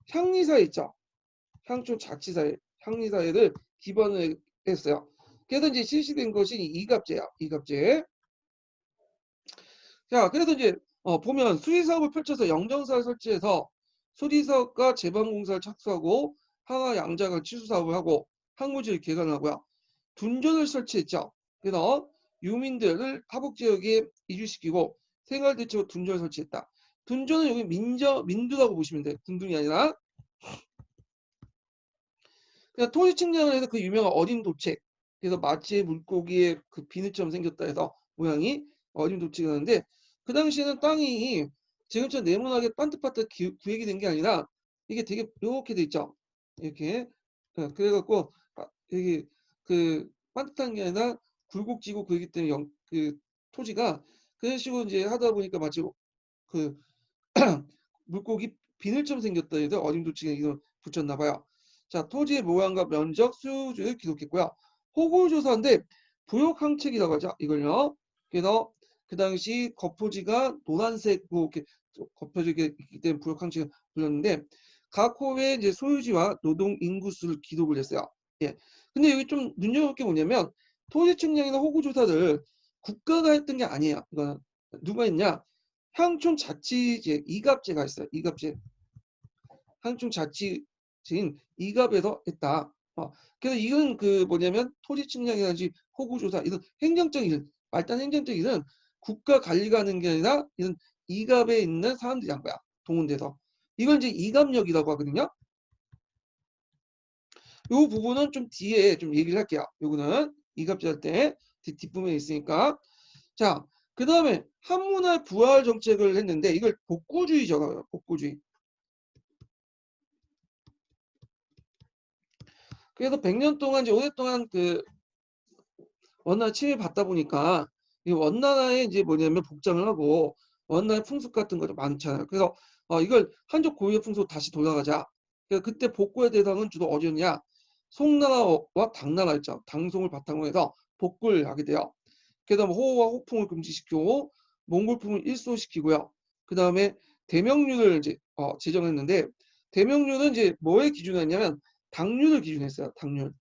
향리사회 있죠. 향촌 자치사회, 향리사회를 기반을 했어요. 그래서 이제 실시된 것이 이갑제야. 이갑제. 자, 그래서 이제 보면 수리사업을 펼쳐서 영정사를 설치해서 수리사업과 제방공사를 착수하고 항하 양자강 치수사업을 하고 항구지를 개관하고요. 둔전을 설치했죠. 그래서 유민들을 하북지역에 이주시키고 생활대책으로 둔전을 설치했다. 둔전은 여기 민두라고 보시면 돼요. 둔둔이 아니라. 그냥 토지 측량을 해서 그 유명한 어린 도책. 그래서 마치 물고기의 그 비늘처럼 생겼다 해서 모양이 어린 도책이었는데 그 당시에는 땅이 지금처럼 네모나게 반듯반듯 구획이 된 게 아니라 이게 되게 이렇게 돼 있죠. 이렇게. 그래갖고 여기 그 반듯한 게 아니라 굴곡지고 그러기 때문에 그 토지가 그런 식으로 이제 하다 보니까 마치 그 물고기 비늘처럼 생겼다 해서 어린 도책에 이걸 붙였나 봐요. 자, 토지의 모양과 면적, 수주를 기록했고요. 호구조사인데 부역항책이라고 하죠. 이걸요. 그래서 그 당시 거포지가 노란색 뭐 이렇게 겉펴지게 있기 때문에 부역항책을 불렀는데 각 호의 이제 소유지와 노동 인구수를 기록을 했어요. 예. 근데 여기 좀 눈여볼 게 뭐냐면 토지 측량이나 호구조사를 국가가 했던 게 아니에요. 이거는 누가 했냐? 향촌 자치제 이갑제가 있어요. 이갑제. 향촌 자치제인 이갑에서 했다. 그래서 이건 그 뭐냐면 토지 측량이라든지 호구조사 이런 행정적인 일, 말단 행정적인 일은 국가 관리가 하는 게 아니라 이런 이갑에 있는 사람들이 한 거야. 동원돼서. 이걸 이제 이갑력이라고 하거든요. 요 부분은 좀 뒤에 좀 얘기를 할게요. 요거는 이갑제 할 때 뒷부분에 있으니까. 자, 그 다음에 한문화 부활 정책을 했는데 이걸 복구주의죠. 복구주의. 그래서 100년 동안 이제 오랫동안 그 원나라 침해 받다 보니까 이 원나라에 이제 뭐냐면 복장을 하고 원나라 풍습 같은 것도 많잖아요. 그래서 이걸 한족 고유의 풍습으로 다시 돌아가자. 그래서 그때 복구의 대상은 주로 어디였냐? 송나라와 당나라 있죠. 당송을 바탕으로 해서 복구를 하게 돼요. 그다음에 호호와 호풍을 금지시키고 몽골풍을 일소시키고요. 그다음에 대명률을 이제 제정했는데 대명률은 이제 뭐에 기준했냐면 당률을 기준했어요. 당률.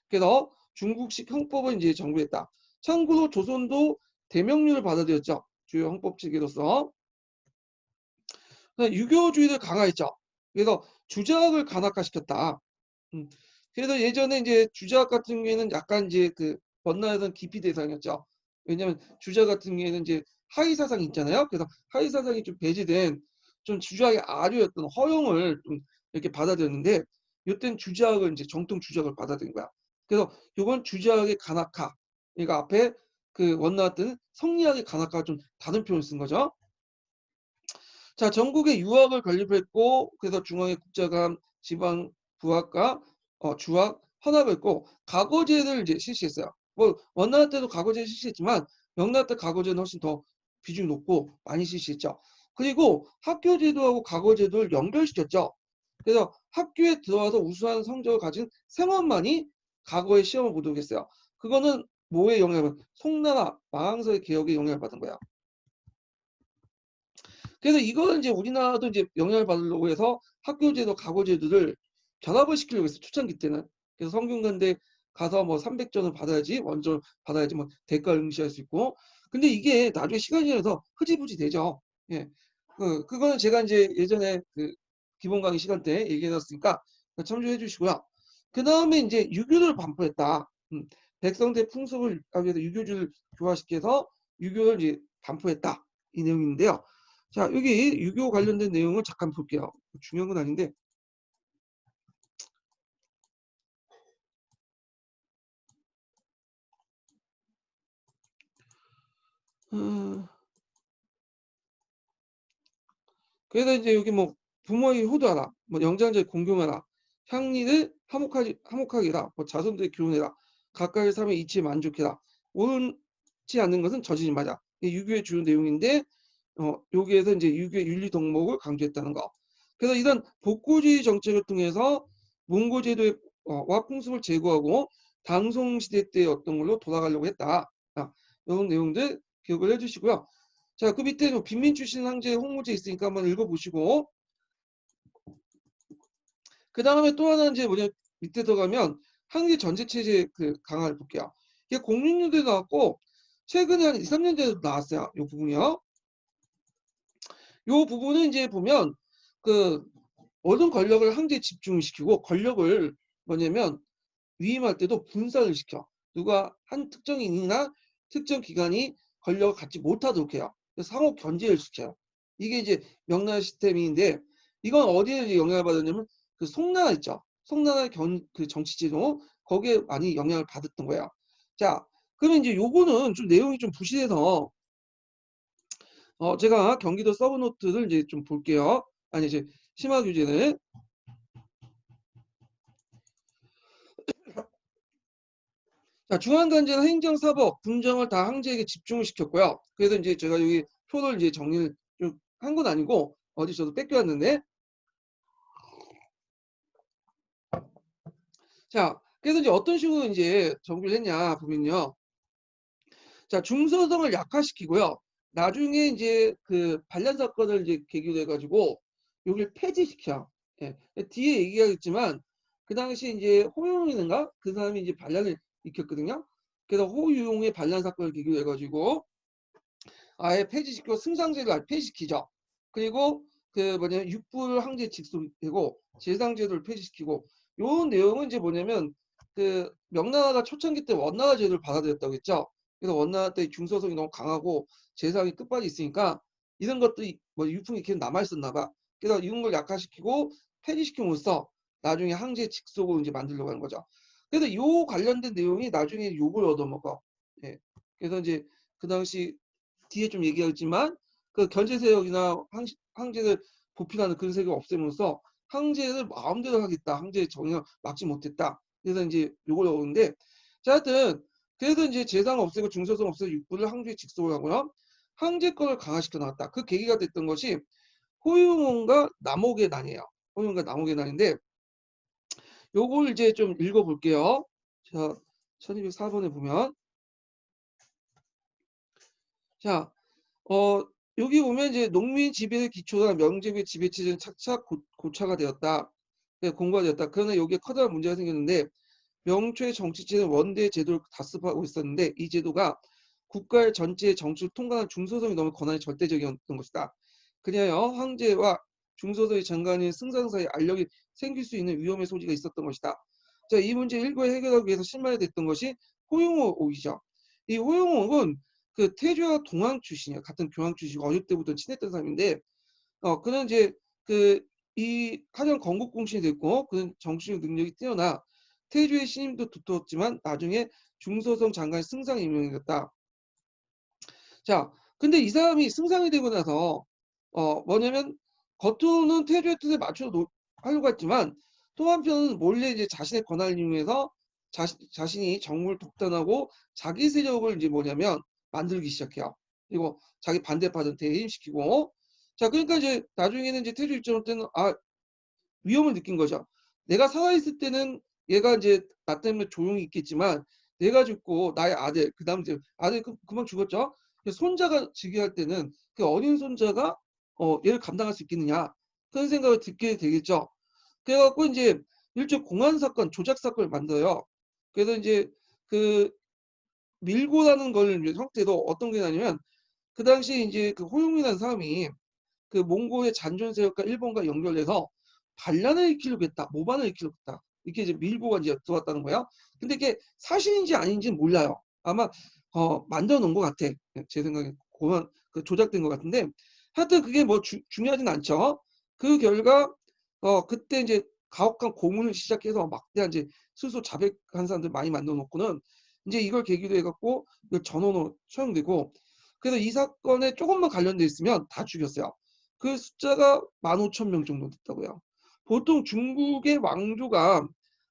그래서 중국식 형법을 이제 정부했다. 참고로 조선도 대명률을 받아들였죠. 주요 형법 체계로서. 유교주의를 강화했죠. 그래서 주작을 간악화시켰다. 음. 그래서 예전에 이제 주작 같은 경우에는 약간 이제 그 번나에서는 기피 대상이었죠. 왜냐하면 주작 같은 경우에는 이제 하위 사상이 있잖아요. 그래서 하위 사상이 좀 배제된 좀 주작의 아류였던 허용을 좀 이렇게 받아들였는데 이때는 주작을 이제 정통 주작을 받아들인 거야. 그래서 이건 주작의 간악화. 그러니까 앞에 그 원나라 때는 성리학의 간악화가 좀 다른 표현을 쓴 거죠. 자, 전국에 유학을 건립했고, 그래서 중앙의 국자감, 지방 부학과 주학 헌합했고, 과거제를 이제 실시했어요. 뭐 원나라 때도 과거제 실시했지만 명나라 때 과거제는 훨씬 더 비중이 높고 많이 실시했죠. 그리고 학교제도하고 과거제도를 연결시켰죠. 그래서 학교에 들어와서 우수한 성적을 가진 생원만이 과거의 시험을 보도록 했어요. 그거는 뭐에 영향을 받은? 송나라 마항서의 개혁에 영향을 받은 거야. 그래서 이거는 이제 우리나라도 이제 영향을 받으려고 해서 학교제도, 과거제도를 결합을 시키려고 했어요. 초창기 때는. 그래서 성균관대 가서 뭐 300점을 받아야지, 원점 받아야지 뭐 대가를 응시할 수 있고. 근데 이게 나중에 시간이 지나서 흐지부지 되죠. 예. 그거는 제가 이제 예전에 그 기본 강의 시간 때 얘기해 놨으니까 참조해 주시고요. 그 다음에 이제 유교를 반포했다. 백성대 풍습을 하기 위해서 유교주를 교화시켜서 유교를 이제 반포했다. 이 내용인데요. 자, 여기 유교 관련된 내용을 잠깐 볼게요. 중요한 건 아닌데. 어, 그래서 이제 여기 뭐 부모에게 효도하라, 뭐 영장자에 공경하라, 향리를 화목하게라, 뭐 자손들의 교훈해라, 각각의 삶에 이치에 만족해라. 옳지 않는 것은 저지지 마자. 이게 유교의 주요 내용인데 여기에서 이제 유교의 윤리 덕목을 강조했다는 거. 그래서 이런 복고주의 정책을 통해서 몽고제도의 와 풍습을 제거하고 당송 시대 때 어떤 걸로 돌아가려고 했다. 이런 내용들 기억을 해주시고요. 자, 그 밑에 빈민 출신 황제 홍무제 있으니까 한번 읽어보시고, 그 다음에 또 하나 이제 뭐냐 밑에 들어가면 황제 전제 체제 그 강화를 볼게요. 이게 06년도에 나왔고 최근에 한 2, 3년 전에 나왔어요. 이 부분이요. 이 부분은 이제 보면 그 모든 권력을 황제에 집중시키고 권력을 뭐냐면 위임할 때도 분산을 시켜. 누가 한 특정인이나 특정 기관이 권력을 갖지 못하도록 해요. 그래서 상호 견제를 시켜요. 이게 이제 명나라 시스템인데 이건 어디에 영향을 받았냐면 그 송나라 있죠. 송나라의 그 정치제도 거기에 많이 영향을 받았던 거예요. 자, 그러면 이제 요거는 좀 내용이 좀 부실해서 제가 경기도 서브노트를 이제 좀 볼게요. 아니 이제 심화 규제는 자, 중앙관제는 행정사법, 군정을 다 황제에게 집중을 시켰고요. 그래서 이제 제가 여기 표를 이제 정리를 좀 한 건 아니고 어디 저도 뺏겨왔는데 자, 그래서 이제 어떤 식으로 이제 정비를 했냐 보면요. 자, 중서성을 약화시키고요. 나중에 이제 그 반란 사건을 이제 계기로 해가지고 여기를 폐지시켜. 예. 뒤에 얘기하겠지만 그 당시 이제 호용인가 그 사람이 이제 반란을 일으켰거든요. 그래서 호유용의 반란 사건을 계기로 해가지고 아예 폐지시키고 승상제를 아예 폐지시키죠. 그리고 그 뭐냐면 육부 황제 직속되고 제상제도를 폐지시키고 요 내용은 이제 뭐냐면 그 명나라가 초창기 때 원나라 제도를 받아들였다고 했죠. 그래서 원나라 때 중서성이 너무 강하고 제상이 끝까지 있으니까 이런 것들이 뭐 유풍이 계속 남아 있었나 봐. 그래서 이런 걸 약화시키고 폐지시킴으로써 나중에 황제 직속으로 이제 만들려고 하는 거죠. 그래서 요 관련된 내용이 나중에 욕을 얻어먹어. 예. 그래서 이제 그 당시 뒤에 좀 얘기하지만 그 견제 세력이나 황제를 보필하는 그런 세력을 없애면서 황제를 마음대로 하겠다. 황제의 정의를 막지 못했다. 그래서 이제 요걸 얻는데 자, 하여튼 그래서 이제 재상 없애고 중서성 없애고 육부를 황제에 직속을 하고요. 황제권을 강화시켜 나왔다. 그 계기가 됐던 것이 호유몬과 남옥의 난이에요. 호유몬과 남옥의 난인데 요걸 이제 좀 읽어볼게요. 자, 1204번에 보면 자, 어, 여기 보면 이제 농민 지배의 기초가 명제의 지배체제는 착착 고착화 되었다. 네, 공고화되었다. 그러나 여기에 커다란 문제가 생겼는데 명초의 정치체는 원대 제도를 다습하고 있었는데 이 제도가 국가의 전체 정치를 통과하는 중소성이 너무 권한이 절대적이었던 것이다. 그리하여 황제와 중소성의 장관인 승상 사이에 알력이 생길 수 있는 위험의 소지가 있었던 것이다. 자, 이 문제 일부에 해결하기 위해서 실마리 됐던 것이 호용호이죠. 이 호용호는 그 태조와 동왕 출신이야. 같은 교황 출신이고 어릴 때부터 친했던 사람인데 그는 이제 그 이 하령 건국공신이 됐고 그는 정치적 능력이 뛰어나 태조의 신임도 두터웠지만 나중에 중서성 장관 승상에 임명이 됐다. 자, 근데 이 사람이 승상이 되고 나서 뭐냐면 겉으로는 태조의 뜻에 맞춰 하려고 했지만 또 한편은 몰래 이제 자신의 권한을 이용해서 자신이 정부를 독단하고 자기 세력을 이제 뭐냐면 만들기 시작해요. 그리고 자기 반대파들한테 대립시키고 자 그러니까 이제 나중에는 이제 태조 입장으로 때는 위험을 느낀 거죠. 내가 살아있을 때는 얘가 이제 나 때문에 조용히 있겠지만 내가 죽고 나의 아들 그다음 이제 아들 금방 죽었죠. 손자가 즉위할 때는 그 어린 손자가 얘를 감당할 수 있겠느냐 그런 생각을 듣게 되겠죠. 그래갖고 이제 일종 공안 사건, 조작 사건을 만들어요. 그래서 이제 그 밀고라는 걸 형태도 어떤 게 나냐면 그 당시 이제 그 호용이라는 사람이 그 몽고의 잔존 세력과 일본과 연결해서 반란을 일으키려고 했다. 모반을 일으키려고 했다. 이렇게 이제 밀고가 이제 들어왔다는 거야. 근데 이게 사실인지 아닌지는 몰라요. 아마 만들어 놓은 것 같아. 제 생각에 고만 그 조작된 것 같은데 하여튼 그게 뭐 중요하진 않죠. 그 결과 그때 이제 가혹한 고문을 시작해서 막대한 이제 스스로 자백한 사람들 많이 만들어 놓고는 이제 이걸 계기로 해갖고 전원으로 처형되고 그래서 이 사건에 조금만 관련돼 있으면 다 죽였어요. 그 숫자가 15,000명 정도 됐다고요. 보통 중국의 왕조가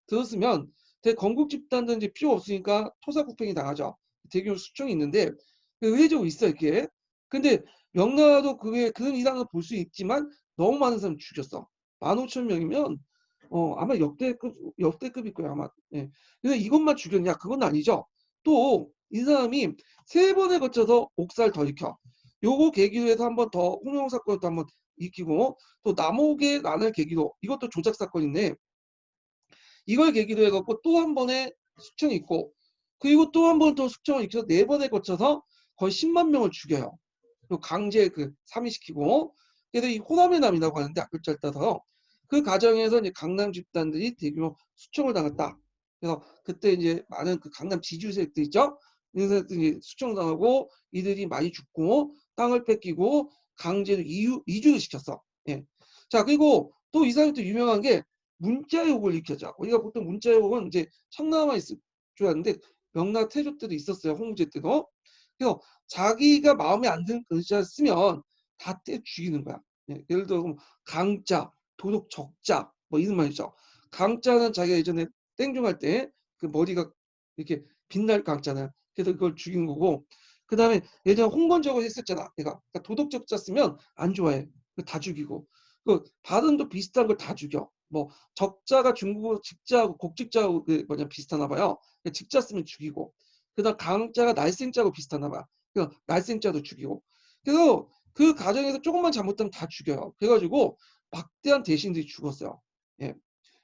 들었으면 건국 집단도 이제 필요 없으니까 토사구팽이 당하죠. 대규모 수청이 있는데 의례적으로 있어 이렇게. 근데 명나라도 그게 그런 이상을 볼 수 있지만 너무 많은 사람 죽였어. 15,000명이면 아마 역대급일 거야 아마. 예. 근데 이것만 죽였냐? 그건 아니죠. 또 이 사람이 3번에 거쳐서 옥살 더 일으켜. 요거 계기로 해서 한 번 더 홍영 사건도 한번 익히고 또 남옥의 난을 계기로 이것도 조작 사건인데 이걸 계기로 해갖고 또 한 번의 숙청이 있고 그리고 또 한 번 더 숙청을 익혀서 4번에 거쳐서 거의 10만 명을 죽여요. 강제 그 삼위시키고 그래서 이 호남의 남이라고 하는데 앞글자를 따서 그 과정에서 이제 강남 집단들이 대규모 수청을 당했다. 그래서 그때 이제 많은 그 강남 지주 세력들 있죠. 이들이 수청당하고 이들이 많이 죽고 땅을 뺏기고 강제로 이주를 시켰어. 예. 자 그리고 또 이 사람이 또 유명한 게 문자욕을 일으켰죠. 우리가 보통 문자욕은 이제 청나라만 있을 줄 알았는데 명나 태조 때도 있었어요. 홍제 때도. 그래서 자기가 마음에 안 드는 글자를 쓰면 다 때 죽이는 거야. 예, 예를 들어 강자, 도덕 적자 뭐 이런 말이죠. 강자는 자기가 예전에 땡중할 때 그 머리가 이렇게 빛날 강자는 그래서 그걸 죽인 거고 그 다음에 예전에 홍건적으로 했었잖아. 내가 그러니까 도덕 적자 쓰면 안 좋아해. 다 죽이고 그 발음도 비슷한 걸 다 죽여. 뭐 적자가 중국어 직자하고 곡직자하고 그 뭐냐 비슷하나 봐요. 직자 쓰면 죽이고 그다음 강자가 날생자하고 비슷하나 봐. 그래서 날생자도 죽이고 그래서 그 과정에서 조금만 잘못하면 다 죽여요. 그래가지고 막대한 대신들이 죽었어요. 예.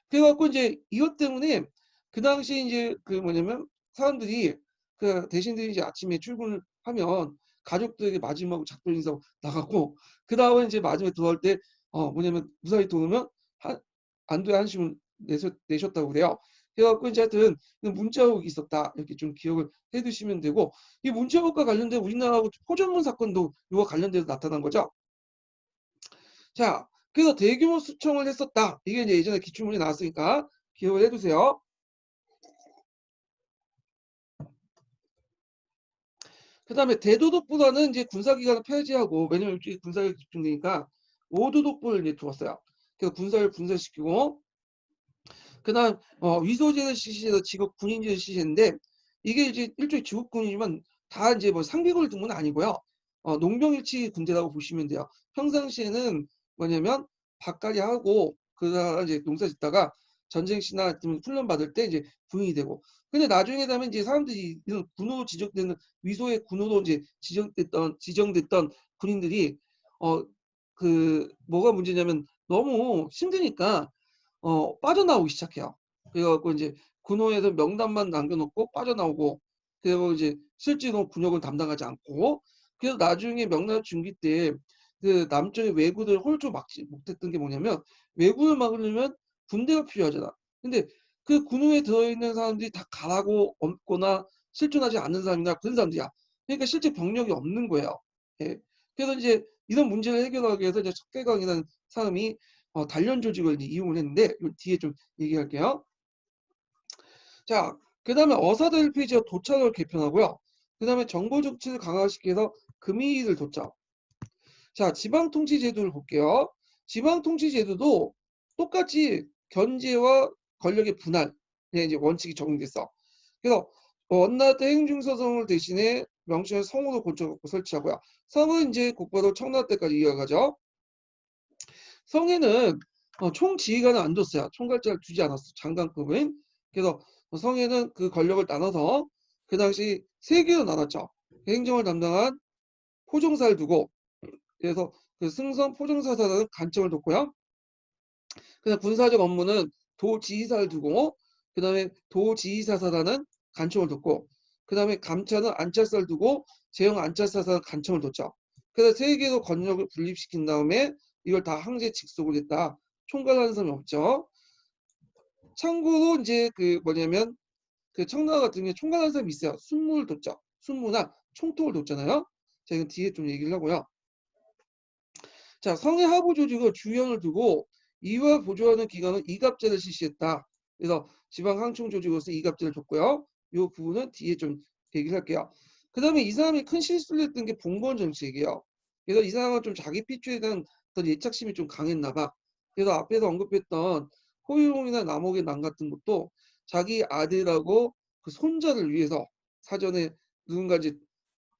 그래갖고 이제 이것 때문에 그 당시 이제 그 뭐냐면 사람들이 그 대신들이 이제 아침에 출근을 하면 가족들에게 마지막으로 작별 인사하고 나가고 그 다음에 이제 마지막에 들어올 때 뭐냐면 무사히 들어오면 안도의 한숨을 내셨다고 그래요. 그래갖고 이제 하여튼 문자옥이 있었다 이렇게 좀 기억을 해두시면 되고 이 문자옥과 관련된 우리나라하고 포전문 사건도 이와 관련돼서 나타난 거죠. 자, 그래서 대규모 수청을 했었다. 이게 이제 예전에 기출문제 나왔으니까 기억을 해두세요. 그 다음에 대도독보다는 이제 군사기관을 폐지하고 왜냐면 이게 군사에 집중되니까 오도독부를 이제 두었어요. 그래서 군사를 분산시키고 그다음 위소제를 실시해서 직업 군인제를 실시했는데 이게 이제 일종의 직업군이지만 다 이제 뭐 상비군을 둔 건 아니고요. 농병일치 군대라고 보시면 돼요. 평상시에는 뭐냐면 밭갈이 하고 그다음 이제 농사 짓다가 전쟁 시나 훈련 받을 때 이제 군인이 되고 근데 나중에 되면 이제 사람들이 이런 군으로 지정되는 위소의 군으로 이제 지정됐던 군인들이 그 뭐가 문제냐면 너무 힘드니까 빠져나오기 시작해요. 그래갖고 이제 군호에서 명단만 남겨놓고 빠져나오고 그리고 이제 실제로 군역을 담당하지 않고 그래서 나중에 명나라 중기 때 그 남쪽의 왜군을 홀조 막지 못했던 게 뭐냐면 왜군을 막으려면 군대가 필요하잖아. 근데 그 군호에 들어있는 사람들이 다 가라고 없거나 실존하지 않는 사람이나 그런 사람들이야. 그러니까 실제 병력이 없는 거예요. 예. 그래서 이제 이런 문제를 해결하기 위해서 이제 척계강이라는 사람이 단련 조직을 이제 이용을 했는데 뒤에 좀 얘기할게요. 자, 그 다음에 어사드 LPG와 도착을 개편하고요. 그 다음에 정보 정치를 강화시켜서 금이를 뒀죠. 자, 지방통치제도를 볼게요. 지방통치제도도 똑같이 견제와 권력의 분할, 이제 원칙이 적용됐어. 그래서 원나라때 행중서성을 대신에 명칭을 성으로 고쳐갖고 설치하고요. 성은 이제 곧바로 청나라 때까지 이어가죠. 성에는 총 지휘관을 안 뒀어요. 총괄자를 두지 않았어. 장관급은. 그래서 성에는 그 권력을 나눠서 그 당시 세 개로 나눴죠. 행정을 담당한 포종사를 두고, 그래서 그 승선 포종사사단은 간청을 뒀고요. 그다음 군사적 업무는 도지휘사를 두고, 그 다음에 도지휘사사단은 간청을 뒀고, 그 다음에 감찰은 안찰사를 두고 제형 안찰사사단 간청을 뒀죠. 그래서 세 개도 권력을 분립시킨 다음에 이걸 다 항제 직속을 했다. 총괄하는 사람이 없죠. 참고로 이제 그 뭐냐면 그 청나라 같은 경우에 총괄하는 사람이 있어요. 순무를 뒀죠. 순무나 총독을 뒀잖아요. 자, 이건 뒤에 좀 얘기를 하고요. 자, 성의 하부 조직을 주연을 두고 이와 보조하는 기관은 이갑제를 실시했다. 그래서 지방 항총 조직으로서 이갑제를 줬고요. 이 부분은 뒤에 좀 얘기를 할게요. 그 다음에 이 사람이 큰 실수를 했던 게 봉건 정책이에요. 그래서 이 사람은 좀 자기 피추에 대한 어떤 예착심이 좀 강했나 봐. 그래서 앞에서 언급했던 호유롱이나 남옥의 난 같은 것도 자기 아들하고 그 손자를 위해서 사전에 누군가 이제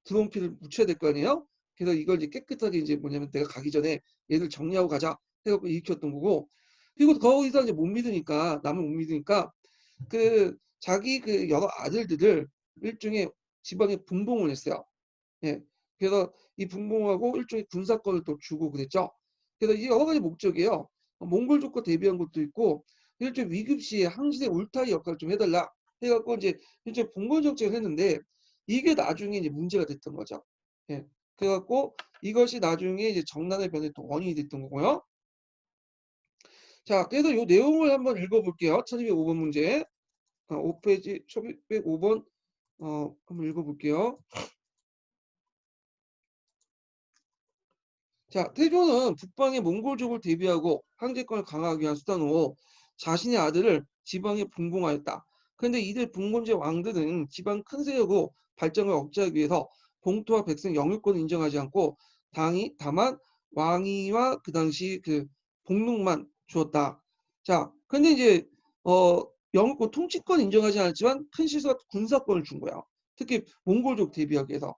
드론피를 묻혀야 될 거 아니에요? 그래서 이걸 이제 깨끗하게 이제 뭐냐면 내가 가기 전에 얘를 정리하고 가자 해갖고 일으켰던 거고, 그리고 거기서 이제 못 믿으니까 남을 못 믿으니까 그 자기 그 여러 아들들을 일종의 지방에 분봉을 했어요. 예. 그래서 이 분봉하고 일종의 군사권을 또 주고 그랬죠. 그래서 이 여러 가지 목적이에요. 몽골족과 대비한 것도 있고 일종 위급 시에 항시대 울타리 역할을 좀 해달라 해갖고 이제 일종 봉건 정책을 했는데 이게 나중에 이제 문제가 됐던 거죠. 예. 그래갖고 이것이 나중에 이제 정난의 변의 또 원인이 됐던 거고요. 자, 그래서 이 내용을 한번 읽어볼게요. 1205번 문제. 5페이지 1205번 한번 읽어볼게요. 자, 태조는 북방의 몽골족을 대비하고 항제권을 강화하기 위한 수단으로 자신의 아들을 지방에 분봉하였다. 그런데 이들 분곤제 왕들은 지방 큰 세력으로 발전을 억제하기 위해서 본토와 백성 영유권을 인정하지 않고 다만 왕위와 그 당시 그 복록만 주었다. 자, 근데 이제 어 영유권 통치권 인정하지 않았지만 큰 실수가 군사권을 준 거야. 특히 몽골족 대비하기 위해서.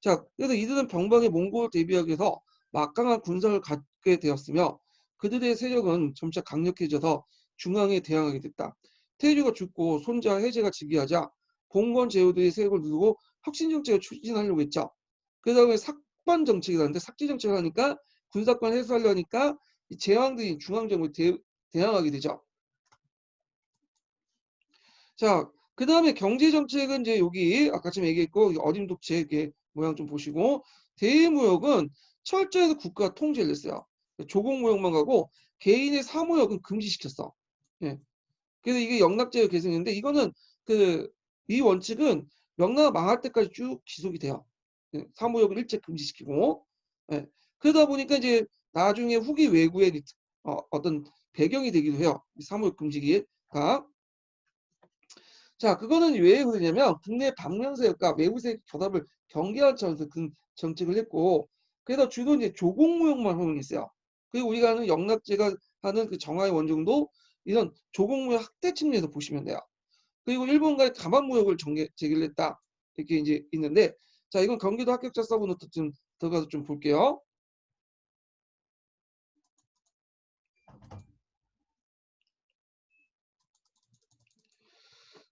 자, 그래서 이들은 병방의 몽골 대비하기 위해서 막강한 군사를 갖게 되었으며 그들의 세력은 점차 강력해져서 중앙에 대항하게 됐다. 태조가 죽고 손자 해제가 즉위하자 봉건 제후들의 세력을 누르고 혁신 정책을 추진하려고 했죠. 그 다음에 삭반 정책이라는데 삭제 정책을 하니까 군사권 해소하려니까 이 제왕들이 중앙정부에 대항하게 되죠. 자, 그 다음에 경제정책은 이제 여기 아까 좀 얘기했고 어림 독재 이렇게 모양 좀 보시고 대무역은 철저히 국가 통제를 했어요. 조공무역만 가고 개인의 사무역은 금지시켰어. 예. 그래서 이게 영락제가 계승했는데 이거는 그 이 원칙은 명나라 망할 때까지 쭉 지속이 돼요. 예. 사무역을 일제 금지시키고. 예. 그러다 보니까 이제 나중에 후기 왜구의 어떤 배경이 되기도 해요. 사무역 금지기가. 자, 그거는 왜 그러냐면 국내 방명세력과 외부세력 결합을 경계하는 차원에서 그 정책을 했고, 그래서 주로 이제 조공무역만 허용했어요. 그리고 우리가 하는 영락제가 하는 그 정화의 원정도 이런 조공무역 확대 측면에서 보시면 돼요. 그리고 일본과의 담합무역을 제기를 했다. 이렇게 이제 있는데, 자, 이건 경기도 합격자 서브노트 좀 들어가서 좀 볼게요.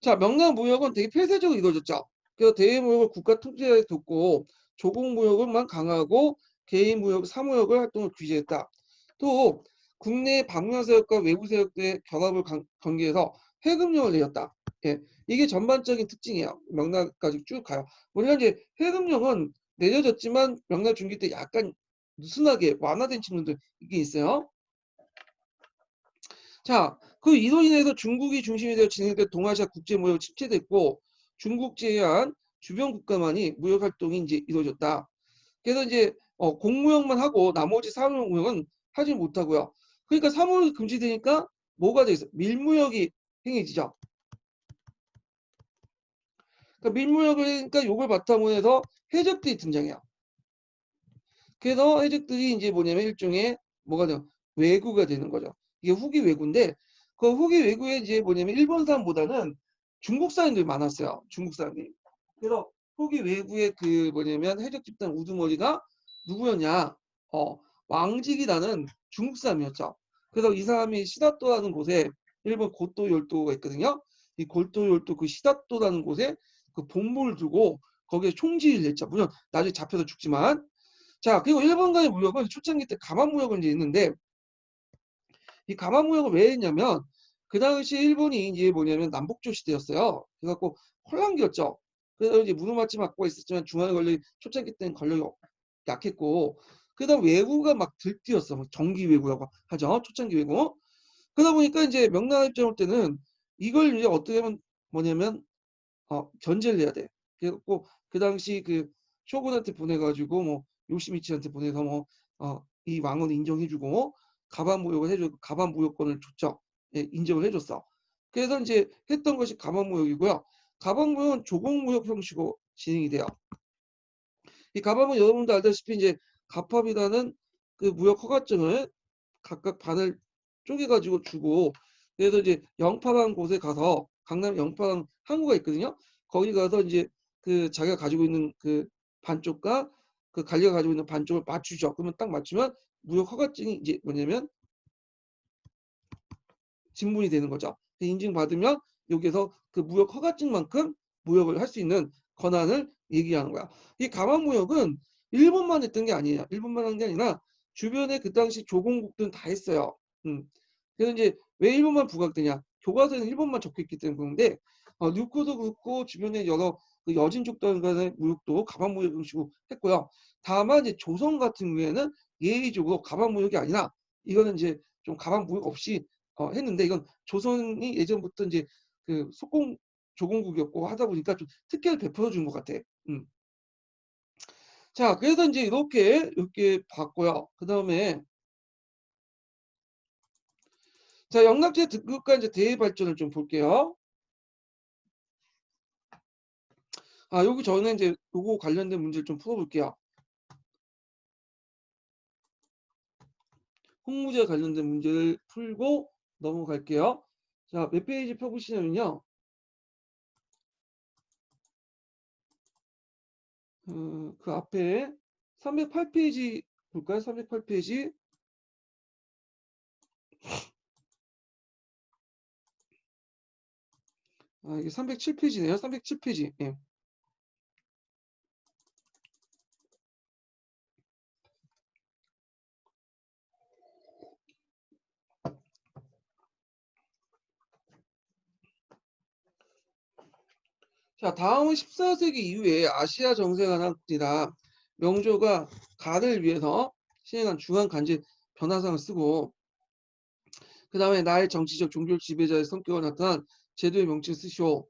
자, 명나무역은 되게 폐쇄적으로 이루어졌죠. 그래서 대외무역을 국가 통제에 뒀고 조공무역만 강화하고 개인무역, 사무역을 활동을 규제했다. 또 국내 방문세력과 외부 세력들의 결합을 경계해서 해금령을 내렸다. 예, 이게 전반적인 특징이에요. 명나라까지 쭉 가요. 물론 이제 해금령은 내려졌지만 명나라 중기 때 약간 느슨하게 완화된 측면도 있긴 있어요. 자, 그 이로 인해서 중국이 중심이 되어 진행된 동아시아 국제 무역이 침체됐고 중국 제외한 주변 국가만이 무역 활동이 이제 이루어졌다. 그래서 이제 공무역만 하고 나머지 사무역은 하지 못하고요. 그러니까 사무역이 금지되니까 뭐가 돼 있어? 밀무역이 행해지죠. 그러니까 밀무역을 하니까 요걸 바탕으로 해서 해적들이 등장해요. 그래서 해적들이 이제 뭐냐면 일종의 뭐가 돼요? 왜구가 되는 거죠. 이게 후기 왜구인데 그 후기 왜구에 이제 뭐냐면 일본산보다는 중국 사람들이 많았어요. 중국 사람들이. 그래서 후기 왜구의 그 뭐냐면 해적 집단 우두머리가 누구였냐? 왕직이라는 중국 사람이었죠. 그래서 이 사람이 시다토라는 곳에 일본 고토 열도가 있거든요. 이 고토 열도 그 시다토라는 곳에 그 본부를 두고 거기에 총지휘를 했죠. 물론 나중에 잡혀서 죽지만. 자, 그리고 일본과의 무역은 초창기 때 가만 무역은 이제 있는데 이 가만 무역을 왜 했냐면 그 당시 일본이 이제 뭐냐면 남북조 시대였어요. 그래갖고 혼란기였죠. 그래서 이제 무너맞지 맞고 있었지만 중앙에 권력이 초창기 때는 권력이 약했고 그다음 외구가 막 들뛰었어. 막 정기 외구라고 하죠. 초창기 외구. 그러다 보니까 이제 명나라 입장 올 때는 이걸 이제 어떻게 하면 뭐냐면 견제를 해야 돼. 그래갖고 그 당시 그 쇼군한테 보내가지고 뭐 요시미치한테 보내서 뭐 이 왕은 인정해주고 가반 무역을 해주고 가반 무역권을 줬죠. 예, 인정을 해줬어. 그래서 이제 했던 것이 가반 무역이고요. 가반 무역은 조공 무역 형식으로 진행이 돼요. 이 가반은 여러분도 알다시피 이제 갑합이라는 그 무역 허가증을 각각 반을 쪼개가지고 주고 그래서 이제 영파라는 곳에 가서 강남 영파라는 항구가 있거든요. 거기 가서 이제 그 자기가 가지고 있는 그 반쪽과 그 관리가 가지고 있는 반쪽을 맞추죠. 그러면 딱 맞추면 무역 허가증이 이제 뭐냐면 진분이 되는 거죠. 인증받으면 여기에서 그 무역 허가증만큼 무역을 할 수 있는 권한을 얘기하는 거야. 이 가만무역은 일본만 했던 게 아니에요. 일본만 한 게 아니라 주변에 그 당시 조공국들은 다 했어요. 그래서 이제 왜 일본만 부각되냐? 교과서에는 일본만 적혀 있기 때문에 그런데 류코도 그렇고 주변에 여러 그 여진족들 간의 무역도 가만무역 형식으로 했고요. 다만 이제 조선 같은 경우에는 예의적으로 가만무역이 아니라 이거는 이제 좀 가만무역 없이 했는데 이건 조선이 예전부터 이제 그 속공 조공국이었고 하다 보니까 좀 특혜를 베풀어 준 것 같아. 음. 자, 그래서 이제 이렇게 봤고요. 그 다음에 자 영납제 등급과 이제 대외 발전을 좀 볼게요. 여기 저는 이제 요거 관련된 문제를 좀 풀어볼게요. 홍무제 관련된 문제를 풀고 넘어갈게요. 자, 몇 페이지 펴보시냐면요. 그 앞에 308페이지 볼까요? 308페이지. 이게 307페이지네요. 307페이지. 예. 자, 다음은 14세기 이후에 아시아 정세관학이나 명조가 가를 위해서 시행한 중앙 간제 변화상을 쓰고 그 다음에 나의 정치적 종교적 지배자의 성격을 나타난 제도의 명칭을 쓰시오.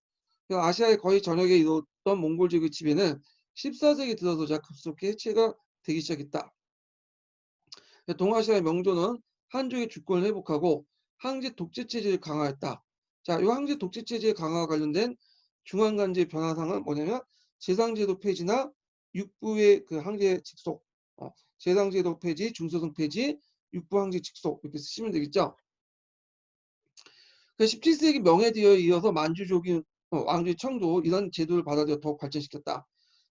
아시아의 거의 전역에 이뤘던 몽골 제국의 지배는 14세기 들어서자 급속히 해체가 되기 시작했다. 동아시아의 명조는 한족의 주권을 회복하고 황제 독재 체제를 강화했다. 자, 이 황제 독재 체제 강화와 관련된 중앙관제 변화상은 뭐냐면 재상제도 폐지나 육부의 그 황제 직속, 재상제도 폐지, 중소성 폐지, 육부 황제 직속 이렇게 쓰시면 되겠죠. 17세기 명해디어에 이어서 만주족인 왕조의 청도 이런 제도를 받아들여 더욱 발전시켰다.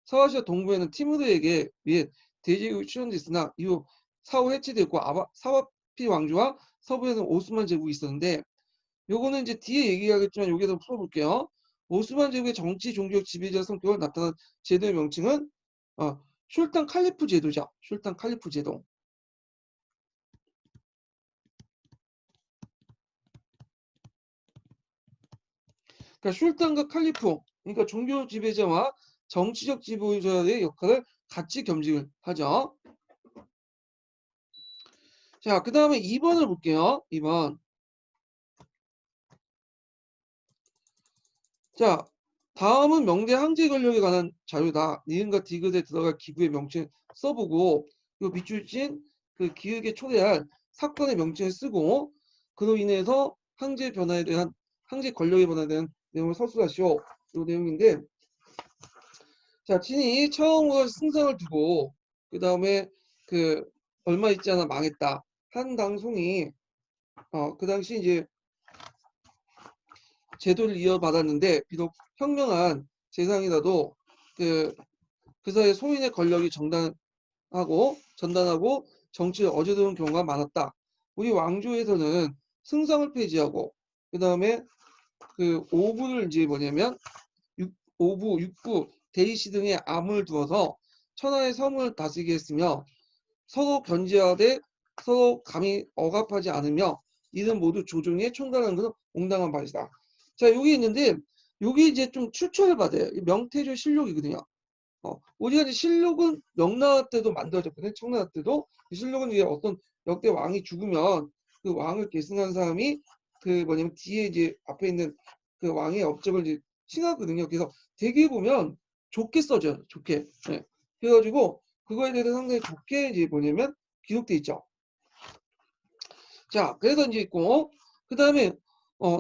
서아시아 동부에는 티무르에게 의해 대제국이 출현됐으나 이후 사후 해체됐고 사와피 왕조와 서부에는 오스만 제국이 있었는데 요거는 이제 뒤에 얘기하겠지만 여기서 풀어볼게요. 오스만 제국의 정치 종교적 지배자 성격을 나타낸 제도의 명칭은 슐탄 칼리프 제도죠. 슐탄 칼리프 제도. 그러니까 슐탄과 칼리프, 그러니까 종교 지배자와 정치적 지배자의 역할을 같이 겸직을 하죠. 자, 그 다음에 2번을 볼게요. 2번. 자, 다음은 명대 항제 권력에 관한 자료다. 니은과 디귿에 들어갈 기구의 명칭 써보고 이 밑줄 찐그 기획에 초래할 사건의 명칭을 쓰고 그로 인해서 항제 변화에 대한 항제 권력의 변화에 대한 내용을 서술하시오. 이 내용인데 자, 친이 처음으로 승성을 두고 그 다음에 그 얼마 있지 않아 망했다. 한당송이 그 당시 이제 제도를 이어받았는데 비록 현명한 재상이라도 그 사이에 소인의 권력이 전단하고 정치를 어지러운 경우가 많았다. 우리 왕조에서는 승성을 폐지하고 그 다음에 그 오부를 이제 뭐냐면 오부, 육부, 대리시 등의 암을 두어서 천하의 섬을 다스리게 했으며 서로 견제하되 서로 감히 억압하지 않으며 이는 모두 조정에 총괄하는 것은 온당한 바이다. 자, 여기 있는데 여기 이제 좀 추천을 받아요. 명태조 실록이거든요. 우리가 이제 실록은 명나라 때도 만들어졌거든요. 청나라 때도 실록은 이제 어떤 역대 왕이 죽으면 그 왕을 계승한 사람이 그 뭐냐면 뒤에 이제 앞에 있는 그 왕의 업적을 이제 칭하거든요. 그래서 대개 보면 좋게 써져요. 좋게. 네. 그래가지고 그거에 대해서 상당히 좋게 이제 뭐냐면 기록돼 있죠. 자, 그래서 이제 있고 그 다음에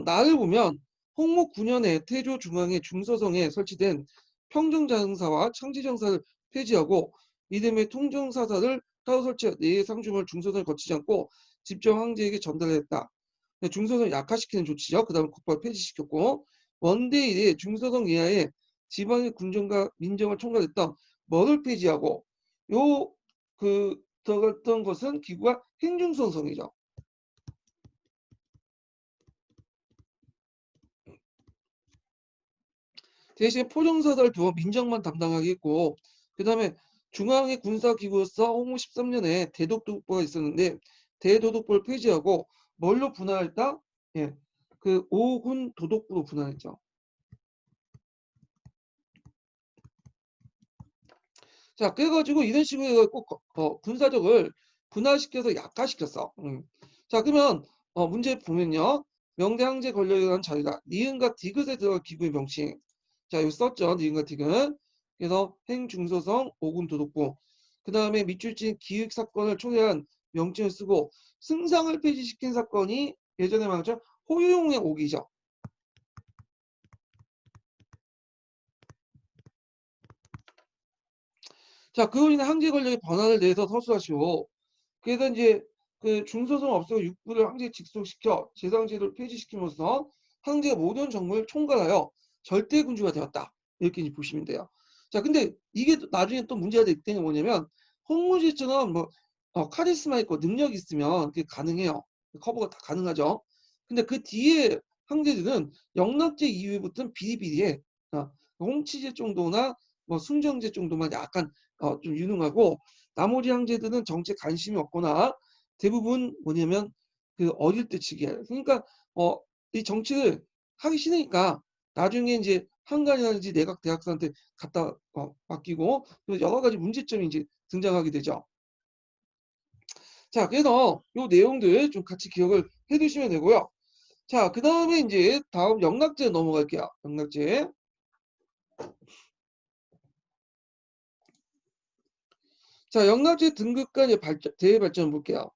나를 보면 홍목 9년에 태조 중앙의 중서성에 설치된 평정장사와 창지정사를 폐지하고 이듬해 통정사사를 따로 설치해 네 상중을 중서성을 거치지 않고 직접 황제에게 전달했다. 중서성을 약화시키는 조치죠. 그 다음에 국법을 폐지시켰고 원대 이래 중서성 이하의 지방의 군정과 민정을 총괄했던 뭐를 폐지하고 들어갔던 것은 기구가 행중성성이죠. 대신 포정사다를 두어 민정만 담당하게 했고 그 다음에 중앙의 군사기구로서 홍무 13년에 대독도국부가 있었는데 대도독부를 폐지하고 뭘로 분할했다? 예, 그 5군 도독부로 분할했죠. 자, 그래가지고 이런 식으로 해갖고 군사적을 분할시켜서 약화시켰어. 자, 그러면 문제 보면요. 명대 황제 권력이라는 자리다. 니은과 디귿에 들어갈 기구의 명칭. 자, 여기 썼죠. 니은과 디귿. 그래서 행중서성 5군 도독부. 그 다음에 밑줄진 기획 사건을 초래한 명칭을 쓰고 승상을 폐지시킨 사건이 예전에 말했죠. 호유용의 옥이죠. 자, 그로 인해 황제 권력의 번화를 내서 서술하시오. 그래서 이제 그 중서성 없애고 육부를 황제에 직속시켜 재상제도를 폐지시킴으로써 황제가 모든 정부를 총괄하여 절대 군주가 되었다. 이렇게 이제 보시면 돼요. 자, 근데 이게 나중에 또 문제가 될 때는 뭐냐면 홍무지처럼 뭐 카리스마 있고 능력 있으면 그게 가능해요. 커버가 다 가능하죠. 근데 그 뒤에 황제들은 영락제 이후부터는 비리비리해. 홍치제 정도나 뭐 순정제 정도만 약간 좀 유능하고 나머지 황제들은 정치에 관심이 없거나 대부분 뭐냐면 그 어릴 때 치기예요. 그러니까 이 정치를 하기 싫으니까 나중에 이제 한간이라든지 내각 대학사한테 갖다 맡기고 여러 가지 문제점이 이제 등장하게 되죠. 자, 그래서 요 내용들 좀 같이 기억을 해두시면 되고요. 자, 그 다음에 이제 다음 영락제 넘어갈게요. 영락제. 자, 영락제 등급과 이제 대외 발전 볼게요.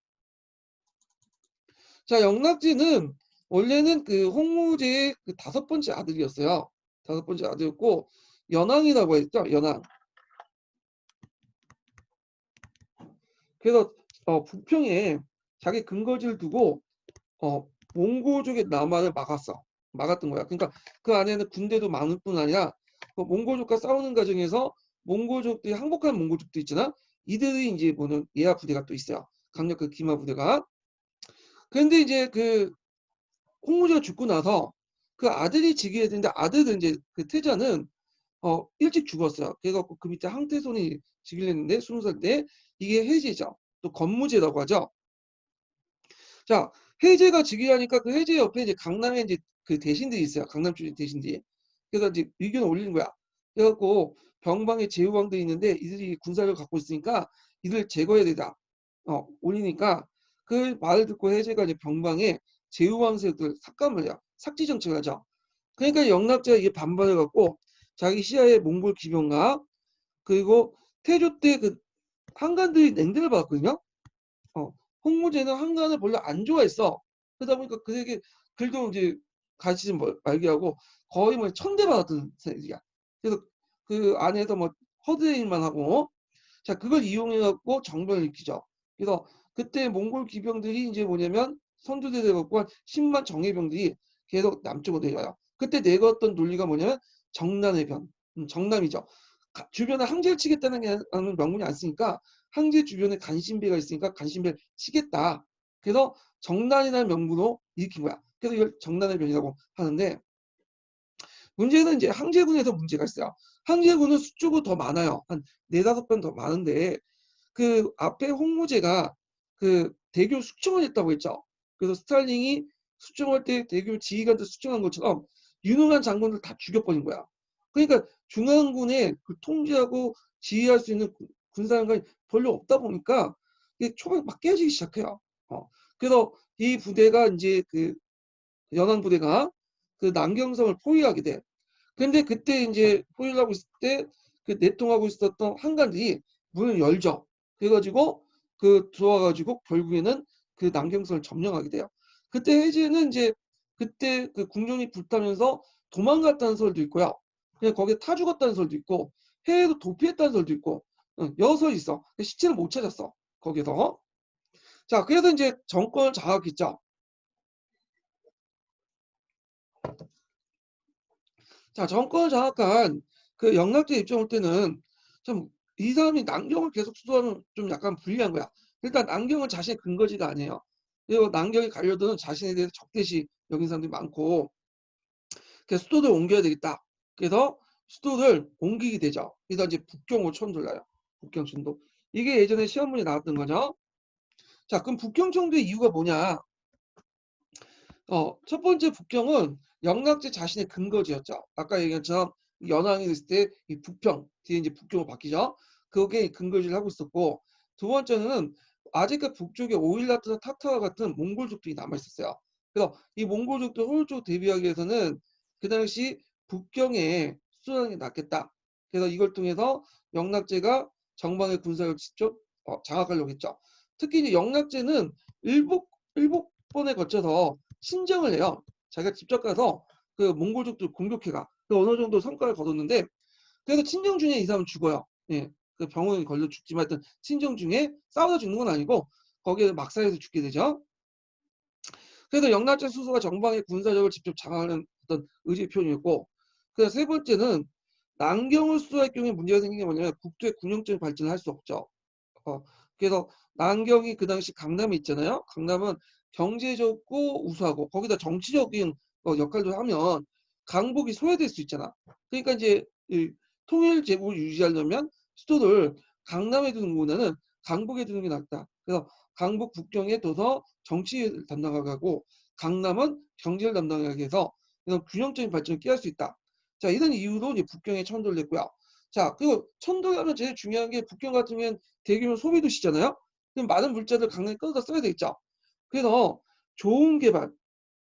자, 영락제는 원래는 그 홍무제의 그 5번째 아들이었어요. 5번째 아들이었고 연왕이라고 했죠. 연왕. 그래서 부평에 자기 근거지를 두고 몽고족의 남하를 막았던 거야. 그러니까 그 안에는 군대도 많을 뿐 아니라 그 몽고족과 싸우는 과정에서 몽고족들이 항복한 몽고족도 있잖아. 이들이 이제 보는 예하 부대가 또 있어요. 강력한 기마 부대가. 그런데 이제 그 홍무제가 죽고 나서 그 아들이 즉위해야 되는데 아들은 이제 그 태자는 일찍 죽었어요. 그래갖고 그 밑에 항태손이 즉위를 했는데 20살 때 이게 해제죠. 또 건무제라고 하죠. 자, 해제가 즉위하니까 그 해제 옆에 이제 강남에 이제 그 대신들이 있어요. 강남 출신 대신들이. 그래서 이제 의견을 올리는 거야. 그래갖고 병방에 제후왕들이 있는데 이들이 군사력을 갖고 있으니까 이들 제거해야 되다. 올리니까 그 말을 듣고 해제가 이제 병방에 제후왕색을 삭감을 해요. 삭제 정책을 하죠. 그러니까 영락제가 이게 반발을 갖고 자기 시야에 몽골 기병과 그리고 태조 때 그 한간들이 냉대를 받았거든요. 홍무제는 한간을 별로 안 좋아했어. 그러다 보니까 그에게 글도 이제 가르치지 말게 하고 거의 뭐 천대받았던 사이야. 그래서 그 안에서 뭐 허드레일만 하고 자, 그걸 이용해 갖고 정변을 일으키죠. 그래서 그때 몽골 기병들이 이제 뭐냐면 선두대 돼 갖고 한 10만 정예병들이 계속 남쪽으로 내려요. 그때 내걸었던 논리가 뭐냐면 정난해변, 정남이죠. 주변에 항제를 치겠다는 게 라는 명분이 안 쓰니까 항제 주변에 간신배가 있으니까 간신배를 치겠다. 그래서 정난이라는 명분으로 일으킨 거야. 그래서 이걸 정난해변이라고 하는데, 문제는 이제 항제군에서 문제가 있어요. 항제군은 수적으로 더 많아요. 한 4~5배 더 많은데 그 앞에 홍무제가 그 대교 숙청을 했다고 했죠. 그래서 스탈린이 숙청할 때 대교 지휘관들 숙청한 것처럼 유능한 장군들 다 죽여버린 거야. 그러니까 중앙군에 그 통제하고 지휘할 수 있는 군사력이 별로 없다 보니까 이게 초반에 막 깨지기 시작해요. 그래서 이 부대가 이제 그 연안 부대가 그 남경성을 포위하게 돼. 근데 그때 이제 포위를 하고 있을 때 그 내통하고 있었던 한관들이 문을 열죠. 그래가지고 그 들어와가지고 결국에는 그 남경성을 점령하게 돼요. 그때 해제는 이제 그때 그 궁전이 불타면서 도망갔다는 설도 있고요. 그냥 거기에 타 죽었다는 설도 있고 해외도 도피했다는 설도 있고 여러 설이 있어. 시체는 못 찾았어. 거기서. 자, 그래서 이제 정권을 장악했죠. 자, 정권을 장악한 그 영락제 입장 올 때는 좀 이 사람이 남경을 계속 수도하면 좀 약간 불리한 거야. 일단 남경은 자신의 근거지가 아니에요. 그리고 남경에 가려드는 자신에 대해서 적대시 여긴 사람들이 많고, 그래서 수도를 옮겨야 되겠다. 그래서 수도를 옮기게 되죠. 그래서 이제 북경으로 천돌려요. 북경천도. 이게 예전에 시험 문제 나왔던 거죠. 자, 그럼 북경천도의 이유가 뭐냐? 첫 번째 북경은 영락제 자신의 근거지였죠. 아까 얘기한 것처럼 연항이 됐을 때 이 북평 뒤에 이제 북경으로 바뀌죠. 그게 근거지를 하고 있었고, 두 번째는 아직까지 북쪽에 오일라트나 타타와 같은 몽골족들이 남아 있었어요. 그래서 이 몽골족들 호일족 대비하기 위해서는 그 당시 북경에 수출하는 게 낫겠다. 그래서 이걸 통해서 영락제가 정방의 군사를 직접 장악하려고 했죠. 특히 이제 영락제는 일곱 번에 거쳐서 신정을 해요. 자기가 직접 가서 그 몽골족들 공격해가. 그 어느 정도 성과를 거뒀는데, 그래서 친정 중에 이 사람 죽어요. 예, 그 병원에 걸려 죽지만 하여튼 친정 중에 싸우다 죽는 건 아니고 거기에 막사에서 죽게 되죠. 그래서 영락제 수수가 정방의 군사력을 직접 장악하는 어떤 의지 표현이었고, 그래서 세 번째는 남경을 수도할 경우에 문제가 생긴 게 뭐냐면 국토의 군영적인 발전을 할 수 없죠. 어, 그래서 남경이 그 당시 강남에 있잖아요. 강남은 경제적고 우수하고 거기다 정치적인 역할도 하면 강북이 소외될 수 있잖아. 그러니까 이제 이 통일 제국을 유지하려면 수도를 강남에 두는 것보다는 강북에 두는 게 낫다. 그래서 강북 북경에 둬서 정치를 담당하고 강남은 경제를 담당하게 해서 이런 균형적인 발전을 끼할 수 있다. 자, 이런 이유로 이제 북경에 천도를 냈고요. 자, 그리고 천도하면 제일 중요한 게 북경 같은 경우는 대규모 소비 도시잖아요. 그럼 많은 물자를 강남에 끌어다 써야 되겠죠. 그래서 좋은 개발,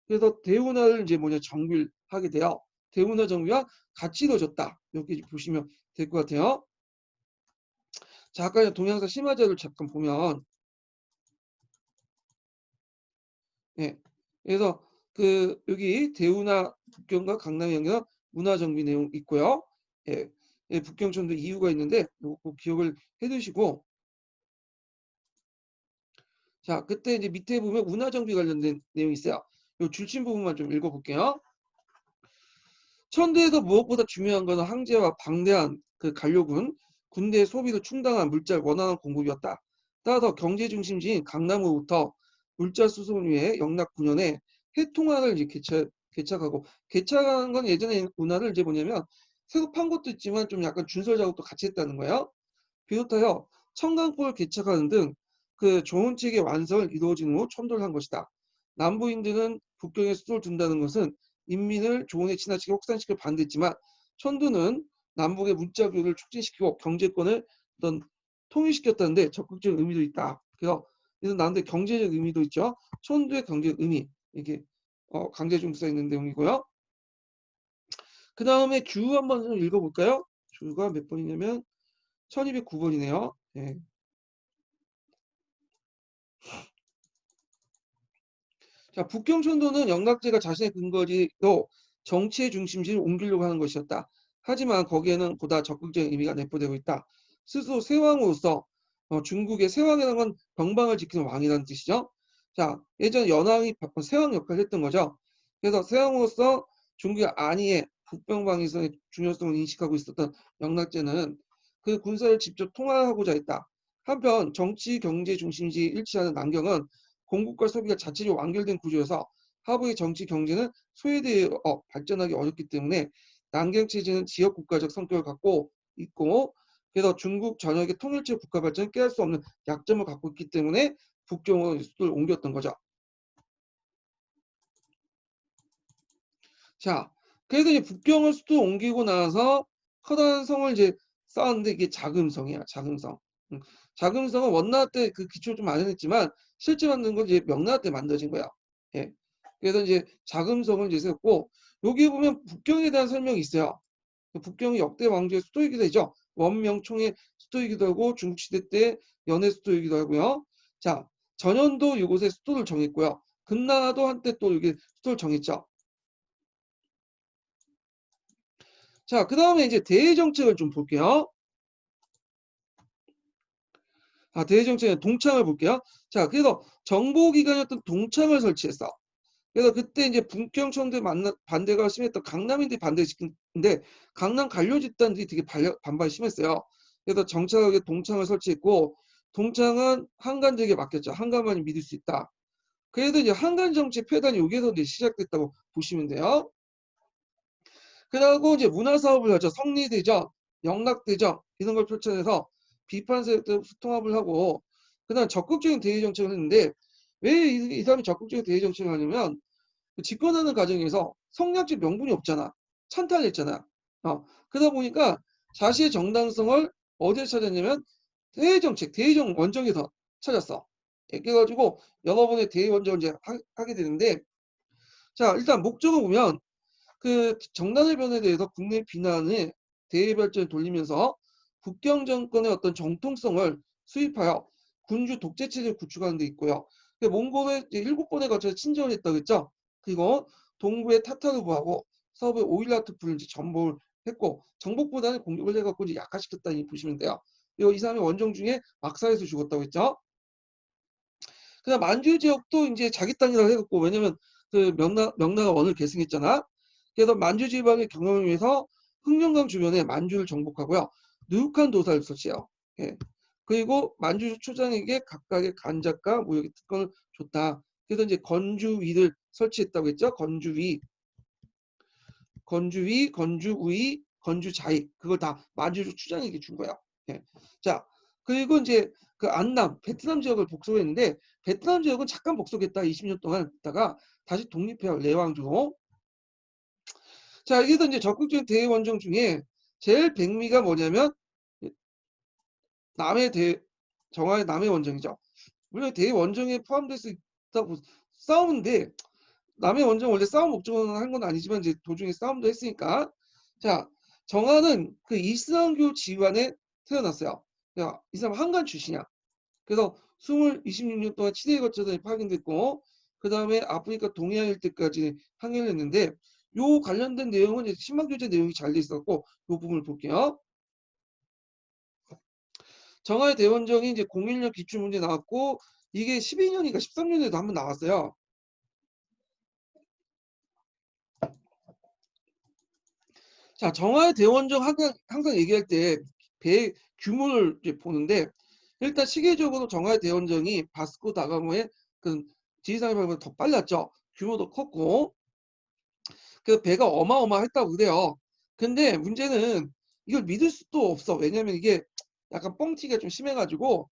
그래서 대운하를 이제 뭐냐 정비하게 돼요. 대운하 정비가 같이 이루어졌다. 이렇게 보시면 될 것 같아요. 자, 아까 동양사 심화자를 잠깐 보면, 예, 그래서 그 여기 대운하 북경과 강남의 연결 문화 정비 내용 있고요. 예, 예, 북경천도 이유가 있는데 꼭 기억을 해두시고, 자, 그때 이제 밑에 보면 운하정비 관련된 내용이 있어요. 이 줄침 부분만 좀 읽어볼게요. 천도에서 무엇보다 중요한 것은 항제와 방대한 그 간료군, 군대의 소비도 충당한 물자를 원활한 공급이었다. 따라서 경제 중심지인 강남으로부터 물자 수송을 위해 영락 9년에 해통화를 이제 개착하고, 개착한 건 예전에 운하를 이제 뭐냐면 새로 판 것도 있지만 좀 약간 준설 작업도 같이 했다는 거예요. 비롯하여 청강포를 개척하는 등 그 좋은 책의 완성을 이루어진 후 천도를 한 것이다. 남부인들은 북경에 수도를 둔다는 것은 인민을 조언에 친화시키고 확산시켜 반대했지만 천도는 남북의 문자 교류를 촉진시키고 경제권을 어떤 통일시켰다는데 적극적인 의미도 있다. 그래서 이건 나는데 경제적 의미도 있죠. 천도의 경제적 의미 이게 강제중 써 있는 내용이고요. 그 다음에 주 한번 좀 읽어볼까요? 주가 몇 번이냐면 1209번이네요. 네. 자, 북경천도는 영락제가 자신의 근거지로 정치의 중심지를 옮기려고 하는 것이었다. 하지만 거기에는 보다 적극적인 의미가 내포되고 있다. 스스로 세왕으로서 중국의 세왕이라는 건 병방을 지키는 왕이라는 뜻이죠. 자, 예전 연왕이 세왕 역할을 했던 거죠. 그래서 세왕으로서 중국의 안위의 북병방위성의 중요성을 인식하고 있었던 영락제는 그 군사를 직접 통할하고자 했다. 한편 정치, 경제 중심지 일치하는 남경은 공급과 소비가 자체적으로 완결된 구조여서 하부의 정치, 경제는 소외되어 발전하기 어렵기 때문에 남경 체제는 지역 국가적 성격을 갖고 있고, 그래서 중국 전역의 통일체 국가 발전을 깨할 수 없는 약점을 갖고 있기 때문에 북경으로 수도를 옮겼던 거죠. 자, 그래서 이제 북경을 수도 옮기고 나서 커다란 성을 이제 쌓았는데 이게 자금성이야, 자금성. 자금성은 원나라 때 그 기초를 좀 마련했지만 실제 만든 건 이제 명나라 때 만들어진 거야. 예. 그래서 이제 자금성을 이제 세웠고, 여기 보면 북경에 대한 설명이 있어요. 북경이 역대 왕조의 수도이기도 하죠. 원명총의 수도이기도 하고 중국시대 때 연해 수도이기도 하고요. 자, 전현도 이곳에 수도를 정했고요. 금나라도 한때 또 여기 수도를 정했죠. 자, 그 다음에 이제 대외정책을 좀 볼게요. 대외정책의 동창을 볼게요. 자, 그래서 정보기관이었던 동창을 설치했어. 그래서 그때 이제 북경청대 반대가 심했던 강남인들이 반대시키는데 강남 관료 집단들이 되게 반발이 심했어요. 그래서 정착하게 동창을 설치했고, 동창은 한간들에게 맡겼죠. 한간만이 믿을 수 있다. 그래도 이제 한간 정치 폐단이 여기서 이제 시작됐다고 보시면 돼요. 그리고 이제 문화 사업을 하죠. 성리대전, 영락대전 이런 걸 펼쳐내서 비판 세력들 통합을 하고, 그다음 적극적인 대외 정책을 했는데 왜 이 사람이 적극적인 대외 정책을 하냐면 집권하는 과정에서 성략적 명분이 없잖아. 찬탈했잖아. 그러다 보니까 자신의 정당성을 어디에 찾았냐면 대외 정책, 대외정 원정에서 찾았어. 예, 그래가지고 여러 번의 대외 원정을 이제 하게 되는데, 자, 일단 목적을 보면 그 정단해변에 대해서 국내 비난에 대외 발전을 돌리면서 북경 정권의 어떤 정통성을 수입하여 군주 독재 체제를 구축하는 데 있고요. 몽골에 7번에 걸쳐서 침전을 했다고 했죠. 그리고 동부의 타타르부하고 서부의 오일라트프를 이제 전복을 했고, 정복보다는 공격을 해갖고 이제 약화시켰다니 보시면 돼요. 그리고 이 사람의 원정 중에 막사에서 죽었다고 했죠. 그다음 만주 지역도 이제 자기 땅이라고 해갖고, 왜냐면 그 명나가 원을 계승했잖아. 그래서 만주 지방의 경영을 위해서 흑룡강 주변에 만주를 정복하고요. 누룩한 도사를 설치해요. 예. 그리고 만주 초장에게 각각의 간작과 무역의 특권을 줬다. 그래서 이제 건주위를 설치했다고 했죠. 건주위, 건주우위, 건주자익, 그걸 다 만주 추장에게 준 거예요. 예. 자, 그리고 이제 그 안남, 베트남 지역을 복속했는데 베트남 지역은 잠깐 복속했다 20년 동안 있다가 다시 독립해요. 레왕주로. 자, 여기서 이제 적극적인 대외 원정 중에 제일 백미가 뭐냐면 남해 대 정화의 남해 원정이죠. 물론 대외 원정에 포함될 수 있다고 싸우는데, 남의 원정 원래 싸움 목적으로 한 건 아니지만 이제 도중에 싸움도 했으니까. 자, 정하는 그 이슬람교 집안에 태어났어요. 야, 이 사람 한간 출신이야. 그래서 26년 동안 치대에 거쳐서 파견됐고, 그 다음에 아프리카 동해안 일대까지 항해를 했는데, 요 관련된 내용은 이제 신망교제 내용이 잘 돼 있었고, 요 부분을 볼게요. 정하의 대원정이 이제 01년 기출문제 나왔고, 이게 12년인가 13년에도 한번 나왔어요. 자, 정화의 대원정 항상 얘기할 때 배 규모를 이제 보는데, 일단 시계적으로 정화의 대원정이 바스코 다가모의 그 지리산의 발보다 더 빨랐죠. 규모도 컸고, 그 배가 어마어마했다고 그래요. 근데 문제는 이걸 믿을 수도 없어. 왜냐면 이게 약간 뻥튀기가 좀 심해가지고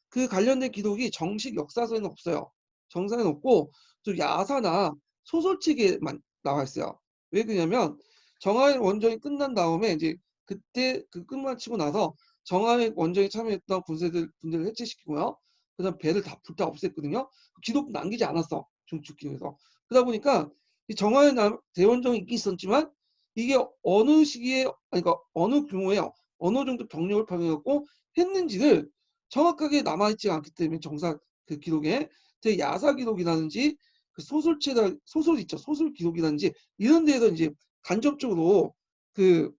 그 관련된 기록이 정식 역사서에는 없어요. 정사에는 없고 좀 야사나 소설책에만 나와 있어요. 왜 그러냐면 정하의 원정이 끝난 다음에 이제 그때 그 끝마치고 나서 정하의 원정에 참여했던 군대를 해체시키고요. 그다음 배를 다 불타 없앴거든요. 기록 남기지 않았어. 중축기에서. 그러다 보니까 이 정하의 대원정이 있었지만 이게 어느 시기에, 아니, 그러니까 어느 규모의 어느 정도 병력을 병행했고 했는지를 정확하게 남아있지 않기 때문에 정사 그 기록에 제 야사 기록이라든지 그 소설체다 소설 있죠, 소설 기록이라든지 이런 데에서 이제 간접적으로 그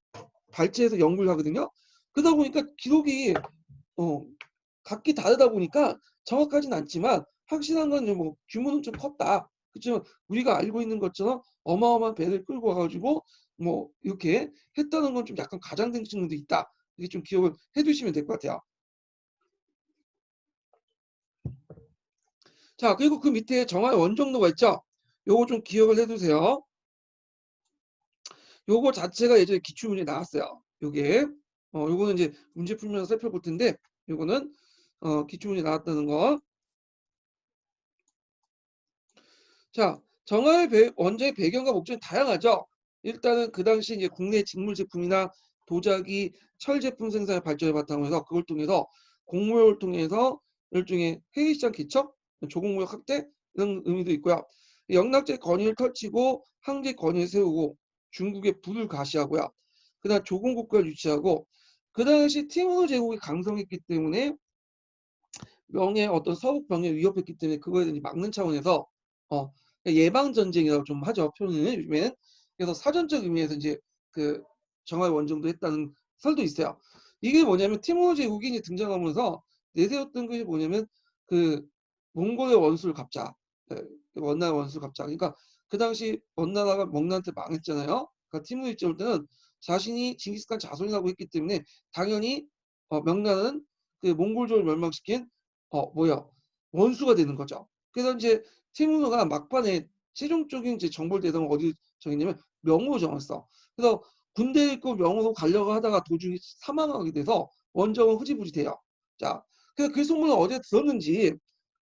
발췌해서 연구를 하거든요. 그러다 보니까 기록이 각기 다르다 보니까 정확하진 않지만 확실한 건 뭐 규모는 좀 컸다. 그렇지만 우리가 알고 있는 것처럼 어마어마한 배를 끌고 와 가지고 뭐 이렇게 했다는 건 좀 약간 과장된 측면도 있다. 이게 좀 기억을 해 두시면 될 것 같아요. 자, 그리고 그 밑에 정화의 원정도가 있죠. 요거 좀 기억을 해 두세요. 요거 자체가 예전에 기출문제 나왔어요. 요게 요거는 이제 문제 풀면서 살펴볼 텐데 요거는 기출문제 나왔다는 거. 자, 정화의 원자의 배경과 목적이 다양하죠. 일단은 그 당시 이제 국내 직물 제품이나 도자기, 철 제품 생산의 발전을 바탕으로 해서 그걸 통해서 공무역을 통해서 일종의 해외 시장 개척, 조공무역 확대 이런 의미도 있고요. 영락제 건의를 펼치고 항제 건의를 세우고 중국의 부를 가시하고요. 그다음 조공 국가를 유치하고 그 당시 티모르 제국이 강성했기 때문에 명예 어떤 서북 병에 위협했기 때문에 그거에 대해 막는 차원에서 예방 전쟁이라고 좀 하죠 표현을 요즘에는. 그래서 사전적 의미에서 이제 그 정화의 원정도 했다는 설도 있어요. 이게 뭐냐면 티모르 제국이 이제 등장하면서 내세웠던 것이 뭐냐면 그 몽골의 원수를 갚자. 예, 원나라 원수를 갚자. 그러니까 그 당시 원나라가 명나라한테 망했잖아요. 그러니까 티모르 일제 올 때는 자신이 징기스칸 자손이라고 했기 때문에 당연히 명나라는 그 몽골족을 멸망시킨 뭐야 원수가 되는 거죠. 그래서 이제 티무르가 막판에 최종적인 이제 정벌 대상을 어디 정했냐면 명으로 정했어. 그래서 군대 있고 명으로 가려고 하다가 도중에 사망하게 돼서 원정은 흐지부지 돼요. 자, 그래서 그 소문을 어디에 들었는지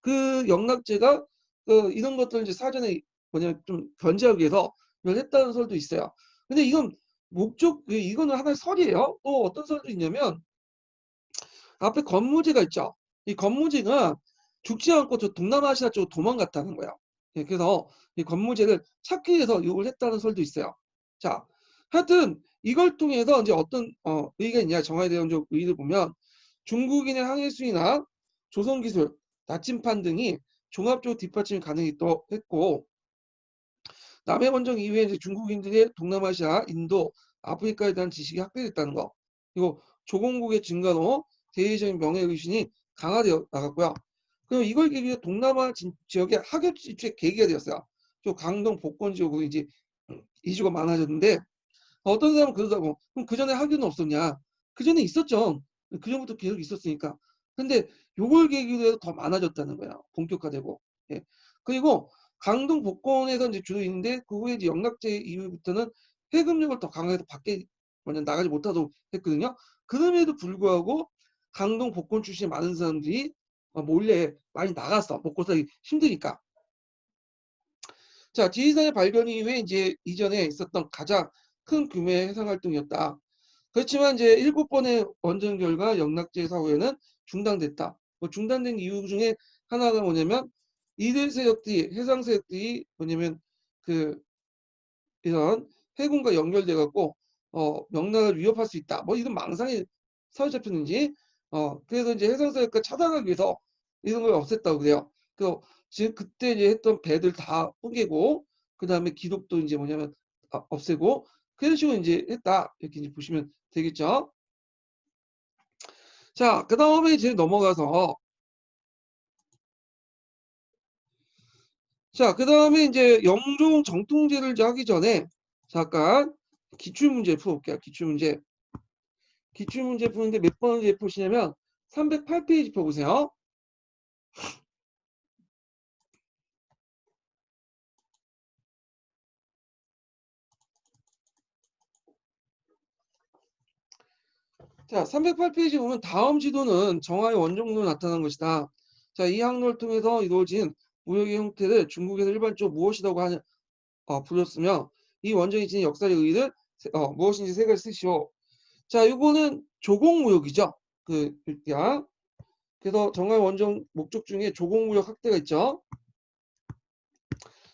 그 영락제가 그 이런 것들을 이제 사전에 뭐냐 좀 견제하기 위해서 이걸 했다는 설도 있어요. 근데 이건 목적 이거는 하나의 설이에요. 또 어떤 설도 있냐면 앞에 건무제가 있죠. 이 건무제가 죽지 않고 저 동남아시아 쪽으로 도망갔다는 거예요. 예, 그래서 이 건무제를 찾기 위해서 욕을 했다는 설도 있어요. 자, 하여튼 이걸 통해서 이제 어떤 의의가 있냐 정화에 대한 의의를 보면 중국인의 항해 수위나 조선 기술, 나침판 등이 종합적으로 뒷받침이 가능했고 했고 남해 원정 이후에 이제 중국인들의 동남아시아, 인도, 아프리카에 대한 지식이 확대됐다는 거. 그리고 조공국의 증가로 대외적인 명예의신이 강화되어 나갔고요. 그리고 이걸 계기로 동남아 지역의 학교 진출의 계기가 되었어요. 또 강동 복권 지역으로 이제 이주가 많아졌는데 어떤 사람은 그러다고 그럼 그 전에 학교는 없었냐? 그 전에 있었죠. 그 전부터 계속 있었으니까. 근데 요걸 계기로 해서 더 많아졌다는 거야. 본격화되고. 예. 그리고 강동 복권에서 이제 주로 있는데 그 후에 이제 영락제 이후부터는 해금력을 더 강화해서 밖에 뭐냐 나가지 못하도록 했거든요. 그럼에도 불구하고 강동 복권 출신의 많은 사람들이 몰래 많이 나갔어. 먹고 살기 힘드니까. 자, 지리산의 발견 이후에 이제 이전에 있었던 가장 큰 규모의 해상 활동이었다. 그렇지만 이제 7번의 원전 결과 영락제 사후에는 중단됐다. 뭐 중단된 이유 중에 하나가 뭐냐면 이들 세력들이 해상 세력들이 뭐냐면 그 이런 해군과 연결돼 갖고 명나라를 위협할 수 있다. 뭐 이런 망상이 사회 잡혔는지 그래서 이제 해상 세력과 차단하기 위해서 이런 걸 없앴다고 그래요. 그 지금 그때 이제 했던 배들 다 뽀개고 그 다음에 기록도 이제 뭐냐면 없애고 그런 식으로 이제 했다 이렇게 이제 보시면 되겠죠. 자, 그 다음에 이제 넘어가서 자, 그 다음에 이제 영종 정통제를 이제 하기 전에 잠깐 기출문제 풀어볼게요. 기출문제. 기출문제 푸는데 몇 번을 푸시냐면 308페이지 펴보세요. 자, 308페이지 보면 다음 지도는 정화의 원정도로 나타난 것이다. 자, 이 항로를 통해서 이루어진 무역의 형태를 중국에서 일반적으로 무엇이라고 하냐, 불렀으며 이 원정이 지닌 역사적 의의를 무엇인지 세 가지 쓰시오. 자, 이거는 조공무역이죠. 그 일대야. 그래서 정화의 원정 목적 중에 조공무역 확대가 있죠.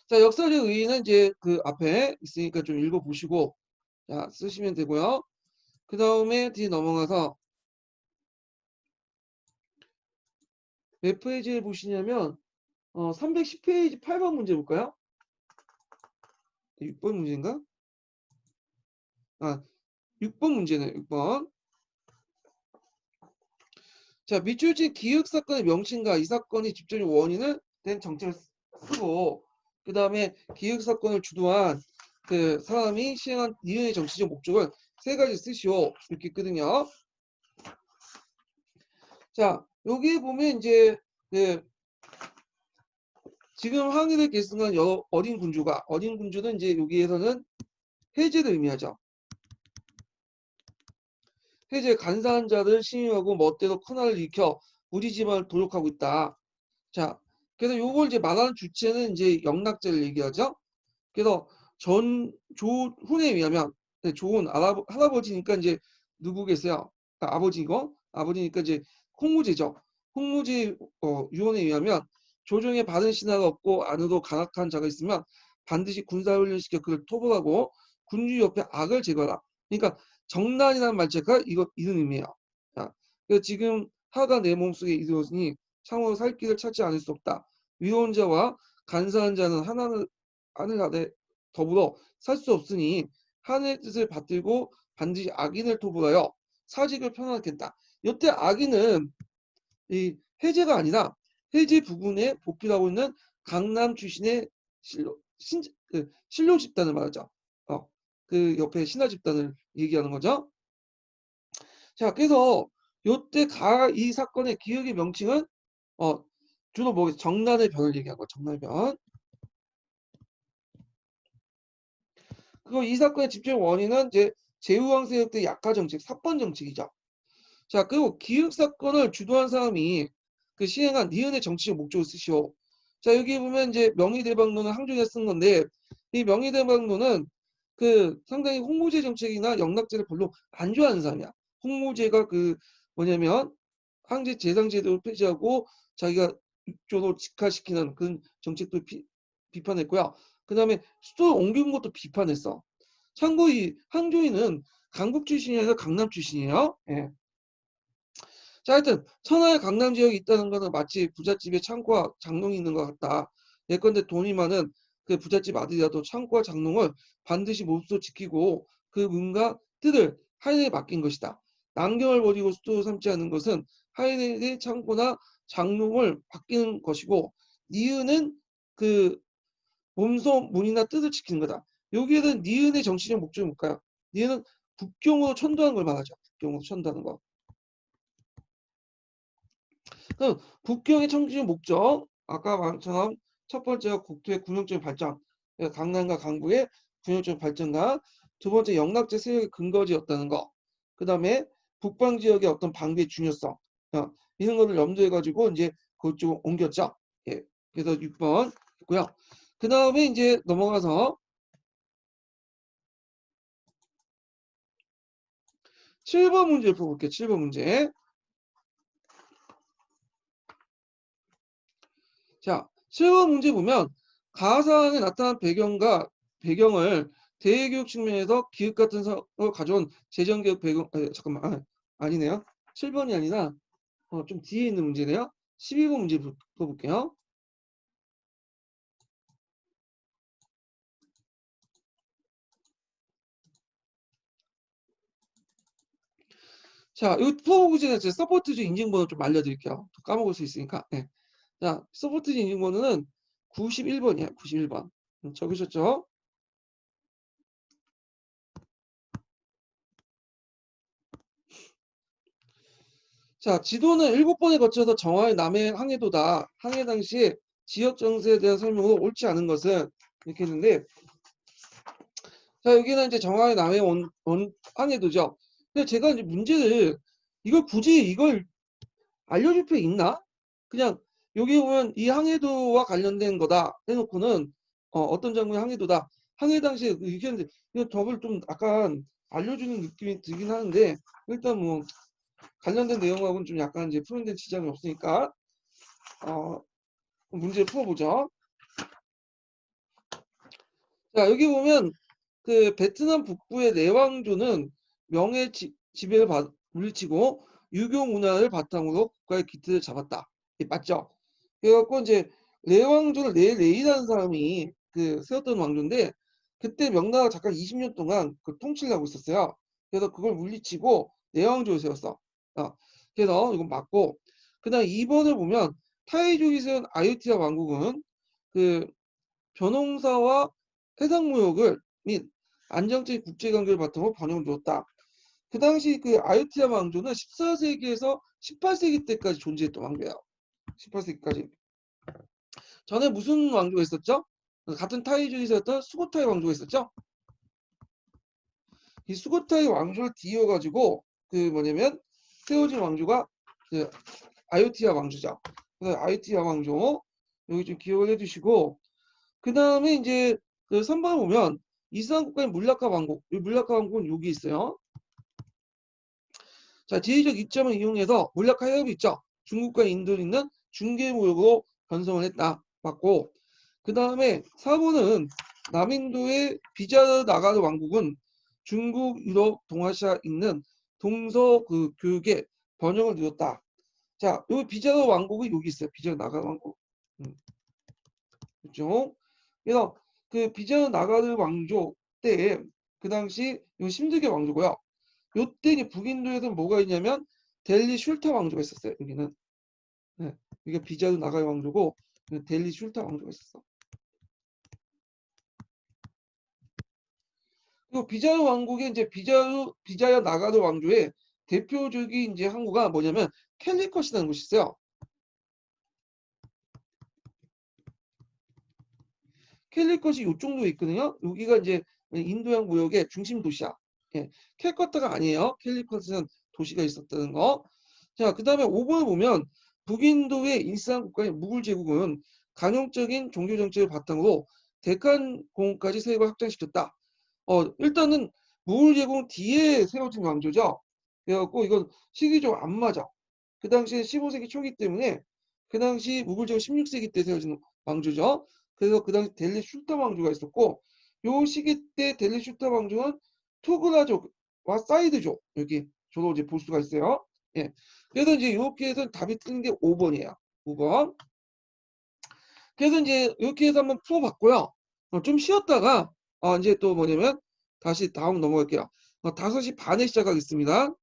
자, 역사적 의의는 이제 그 앞에 있으니까 좀 읽어보시고 자, 쓰시면 되고요. 그 다음에 뒤에 넘어가서 몇 페이지에 보시냐면 310페이지 8번 문제 볼까요? 6번 문제인가? 아, 6번 문제네. 6번. 자, 밑줄진 기획 사건의 명칭과 이 사건이 집중적 원인을 된 정책을 쓰고, 그 다음에 기획 사건을 주도한 그 사람이 시행한 이윤의 정치적 목적을 세 가지 쓰시오. 이렇게 있거든요. 자, 여기 보면 이제 그 지금 항해를 계승한 어린 군주는 이제 여기에서는 해제를 의미하죠. 해제 간사한 자를 신용하고 멋대로 큰화를 일으켜 우리 집안을 도륙하고 있다. 자, 그래서 요걸 이제 말하는 주체는 이제 영락제를 얘기하죠. 그래서 조훈에 의하면 조훈 할아버지니까 이제 누구겠어요? 그러니까 아버지고 아버지니까 이제 홍무제죠. 홍무제 유언에 의하면 조정에 받은 신하가 없고 안으로 간악한 자가 있으면 반드시 군사훈련시켜 그를 토벌하고 군주 옆에 악을 제거하라. 그러니까 정난이라는 말체가 이거 이런 의미예요. 자, 그래서 지금 하가 내 몸속에 이르렀으니 참으로 살 길을 찾지 않을 수 없다. 위로운 자와 간사한 자는 하나를 하늘 아래 더불어 살 수 없으니 하늘의 뜻을 받들고 반드시 악인을 토벌하여 사직을 편안하겠다. 이때 악인은 이 해제가 아니라 해제 부근에 보필하고 있는 강남 출신의 신료 집단을 말하죠. 그 옆에 신하 집단을 얘기하는 거죠. 자, 그래서 요때 이 사건의 기억의 명칭은 주로 뭐 정난의 변을 얘기한 거, 정난의 변. 그리고 이 사건의 집중 원인은 이제 제후왕 세력 때 약화 정책, 사번 정책이죠. 자, 그리고 기획 사건을 주도한 사람이 그 시행한 니은의 정치적 목적을 쓰시오. 자, 여기 보면 이제 명의대방론은 항종이가 쓴 건데 이 명의대방론은 그 상당히 홍무제 정책이나 영락제를 별로 안 좋아하는 사람이야. 홍무제가 그 뭐냐면 황제 재상제도를 폐지하고 자기가 육조로 직화시키는 그런 정책도 비판했고요. 그 다음에 수도를 옮긴 것도 비판했어. 참고 이 항조이는 강북 출신이 아니라 강남 출신이에요. 예. 자, 하여튼 천하의 강남 지역이 있다는 것은 마치 부잣집에 창고와 장롱이 있는 것 같다. 예컨대 돈이 많은 그 부잣집 아들이라도 창고와 장롱을 반드시 몹시도 지키고 그 문과 뜻을 하인에게 맡긴 것이다. 남경을 버리고 수도를 삼지 않는 것은 하인에게 창고나 장롱을 맡기는 것이고 니은은 그 몸소 문이나 뜻을 지키는 거다. 여기에는 니은의 정치적 목적이 뭘까요? 니은은 국경으로 천도하는 걸 말하죠. 국경으로 천도하는 거. 그럼 국경의 청지의 목적, 아까 말처럼 첫 번째가 국토의 군용적 발전, 그러니까 강남과 강북의 군용적 발전과 두 번째 영락제 세력의 근거지였다는 거, 그 다음에 북방 지역의 어떤 방비의 중요성, 이런 거를 염두에 가지고 이제 그쪽 옮겼죠. 예, 그래서 6번 있고요. 그 다음에 이제 넘어가서 7번 문제 풀어볼게요. 7번 문제. 자, 7번 문제 보면 가상에 나타난 배경을 대외교육 측면에서 기획 같은 걸 가져온 재정교육 배경 잠깐만 아니네요. 7번이 아니라 좀 뒤에 있는 문제네요. 12번 문제 풀어볼게요. 자, 이 풀어보기 전에 제가 서포트즈 인증번호 좀 알려드릴게요. 까먹을 수 있으니까. 네. 자, 서포트즈 인증번호는 91번이에요. 91번. 적으셨죠? 자, 지도는 7번에 거쳐서 정화의 남해 항해도다. 항해 당시 지역 정세에 대한 설명으로 옳지 않은 것은 이렇게 했는데, 자, 여기는 이제 정화의 남해 항해도죠. 근데 제가 이제 문제를 이걸 굳이 이걸 알려줄 필요 있나? 그냥 여기 보면 이 항해도와 관련된 거다 해놓고는 어떤 장군의 항해도다. 항해 당시에 이렇게 했는데 이거 답을 좀 약간 알려주는 느낌이 들긴 하는데 일단 뭐 관련된 내용하고는 좀 약간 이제 표현된 지장이 없으니까 문제 풀어보죠. 자, 여기 보면 그 베트남 북부의 내왕조는 명예 지배를 물리치고 유교 문화를 바탕으로 국가의 기틀을 잡았다. 맞죠? 그래갖고 이제 내왕조를 레이라는 사람이 그 세웠던 왕조인데 그때 명나라 잠깐 20년 동안 그 통치를 하고 있었어요. 그래서 그걸 물리치고 내왕조를 세웠어. 그래서 이건 맞고, 그다음 2번을 보면 타이족이 세운 아유티아 왕국은 그 변홍사와 해상 무역을 및 안정적인 국제 관계를 바탕으로 번영을 이뤘다. 그 당시 그 아유티아 왕조는 14세기에서 18세기 때까지 존재했던 왕조예요. 18세기까지. 전에 무슨 왕조가 있었죠? 같은 타이족에서였던 수고타이 왕조가 있었죠? 이 수고타이 왕조를 뒤이어가지고 그 뭐냐면 세워진 왕조가 그 아유티아 왕조죠. 그래서 아유티아 왕조 여기 좀 기억을 해주시고, 그 다음에 이제 그 3번 보면 이슬람 국가의 물라카 왕국, 이 물라카 왕국은 여기 있어요. 자, 지리적 이점을 이용해서 물라카 해협이 있죠. 중국과 인도에 있는 중개무역으로 번성을 했다. 맞고, 그 다음에 4번은 남인도의 비자르 나가르 왕국은 중국, 유럽, 동아시아 있는 동서 그 교육의 번영을 이뤘다. 자, 여기 비자르 왕국이 여기 있어요. 비자르 나가르 왕국. 그렇죠? 그래서 그 비자르 나가르 왕조 때 그 당시 이 심드게 왕조고요. 요때 이제 북인도에서는 뭐가 있냐면 델리 슐타 왕조가 있었어요. 여기는. 네. 이게 비자르 나가르 왕조고 델리 슐타 왕조가 있었어. 그리고 비자르 왕국의 이제 비자야 나가르 왕조의 대표적인 이제 항구가 뭐냐면 캘리컷이라는 곳이 있어요. 캘리컷이 요 정도에 있거든요. 여기가 이제 인도양 무역의 중심 도시야. 예. 캘커타가 아니에요. 캘리컷은 도시가 있었다는 거. 자, 그 다음에 5번을 보면 북인도의 일상 국가의 무굴 제국은 간용적인 종교 정책을 바탕으로 데칸 공까지 세력을 확장시켰다. 일단은 무굴 제국 뒤에 세워진 왕조죠. 그래갖고 이건 시기적으로 안 맞아. 그 당시에 15세기 초기 때문에 그 당시 무굴 제국 16세기 때 세워진 왕조죠. 그래서 그 당시 델리 슐타 왕조가 있었고, 요 시기 때 델리 슐타 왕조는 투그라족과 사이드족 여기 저도 이제 볼 수가 있어요. 예. 그래서 이제 이렇게 해서 답이 틀린 게 5번이에요. 5번. 그래서 이제 이렇게 해서 한번 풀어봤고요. 좀 쉬었다가 이제 또 뭐냐면 다시 다음 넘어갈게요. 5시 반에 시작하겠습니다.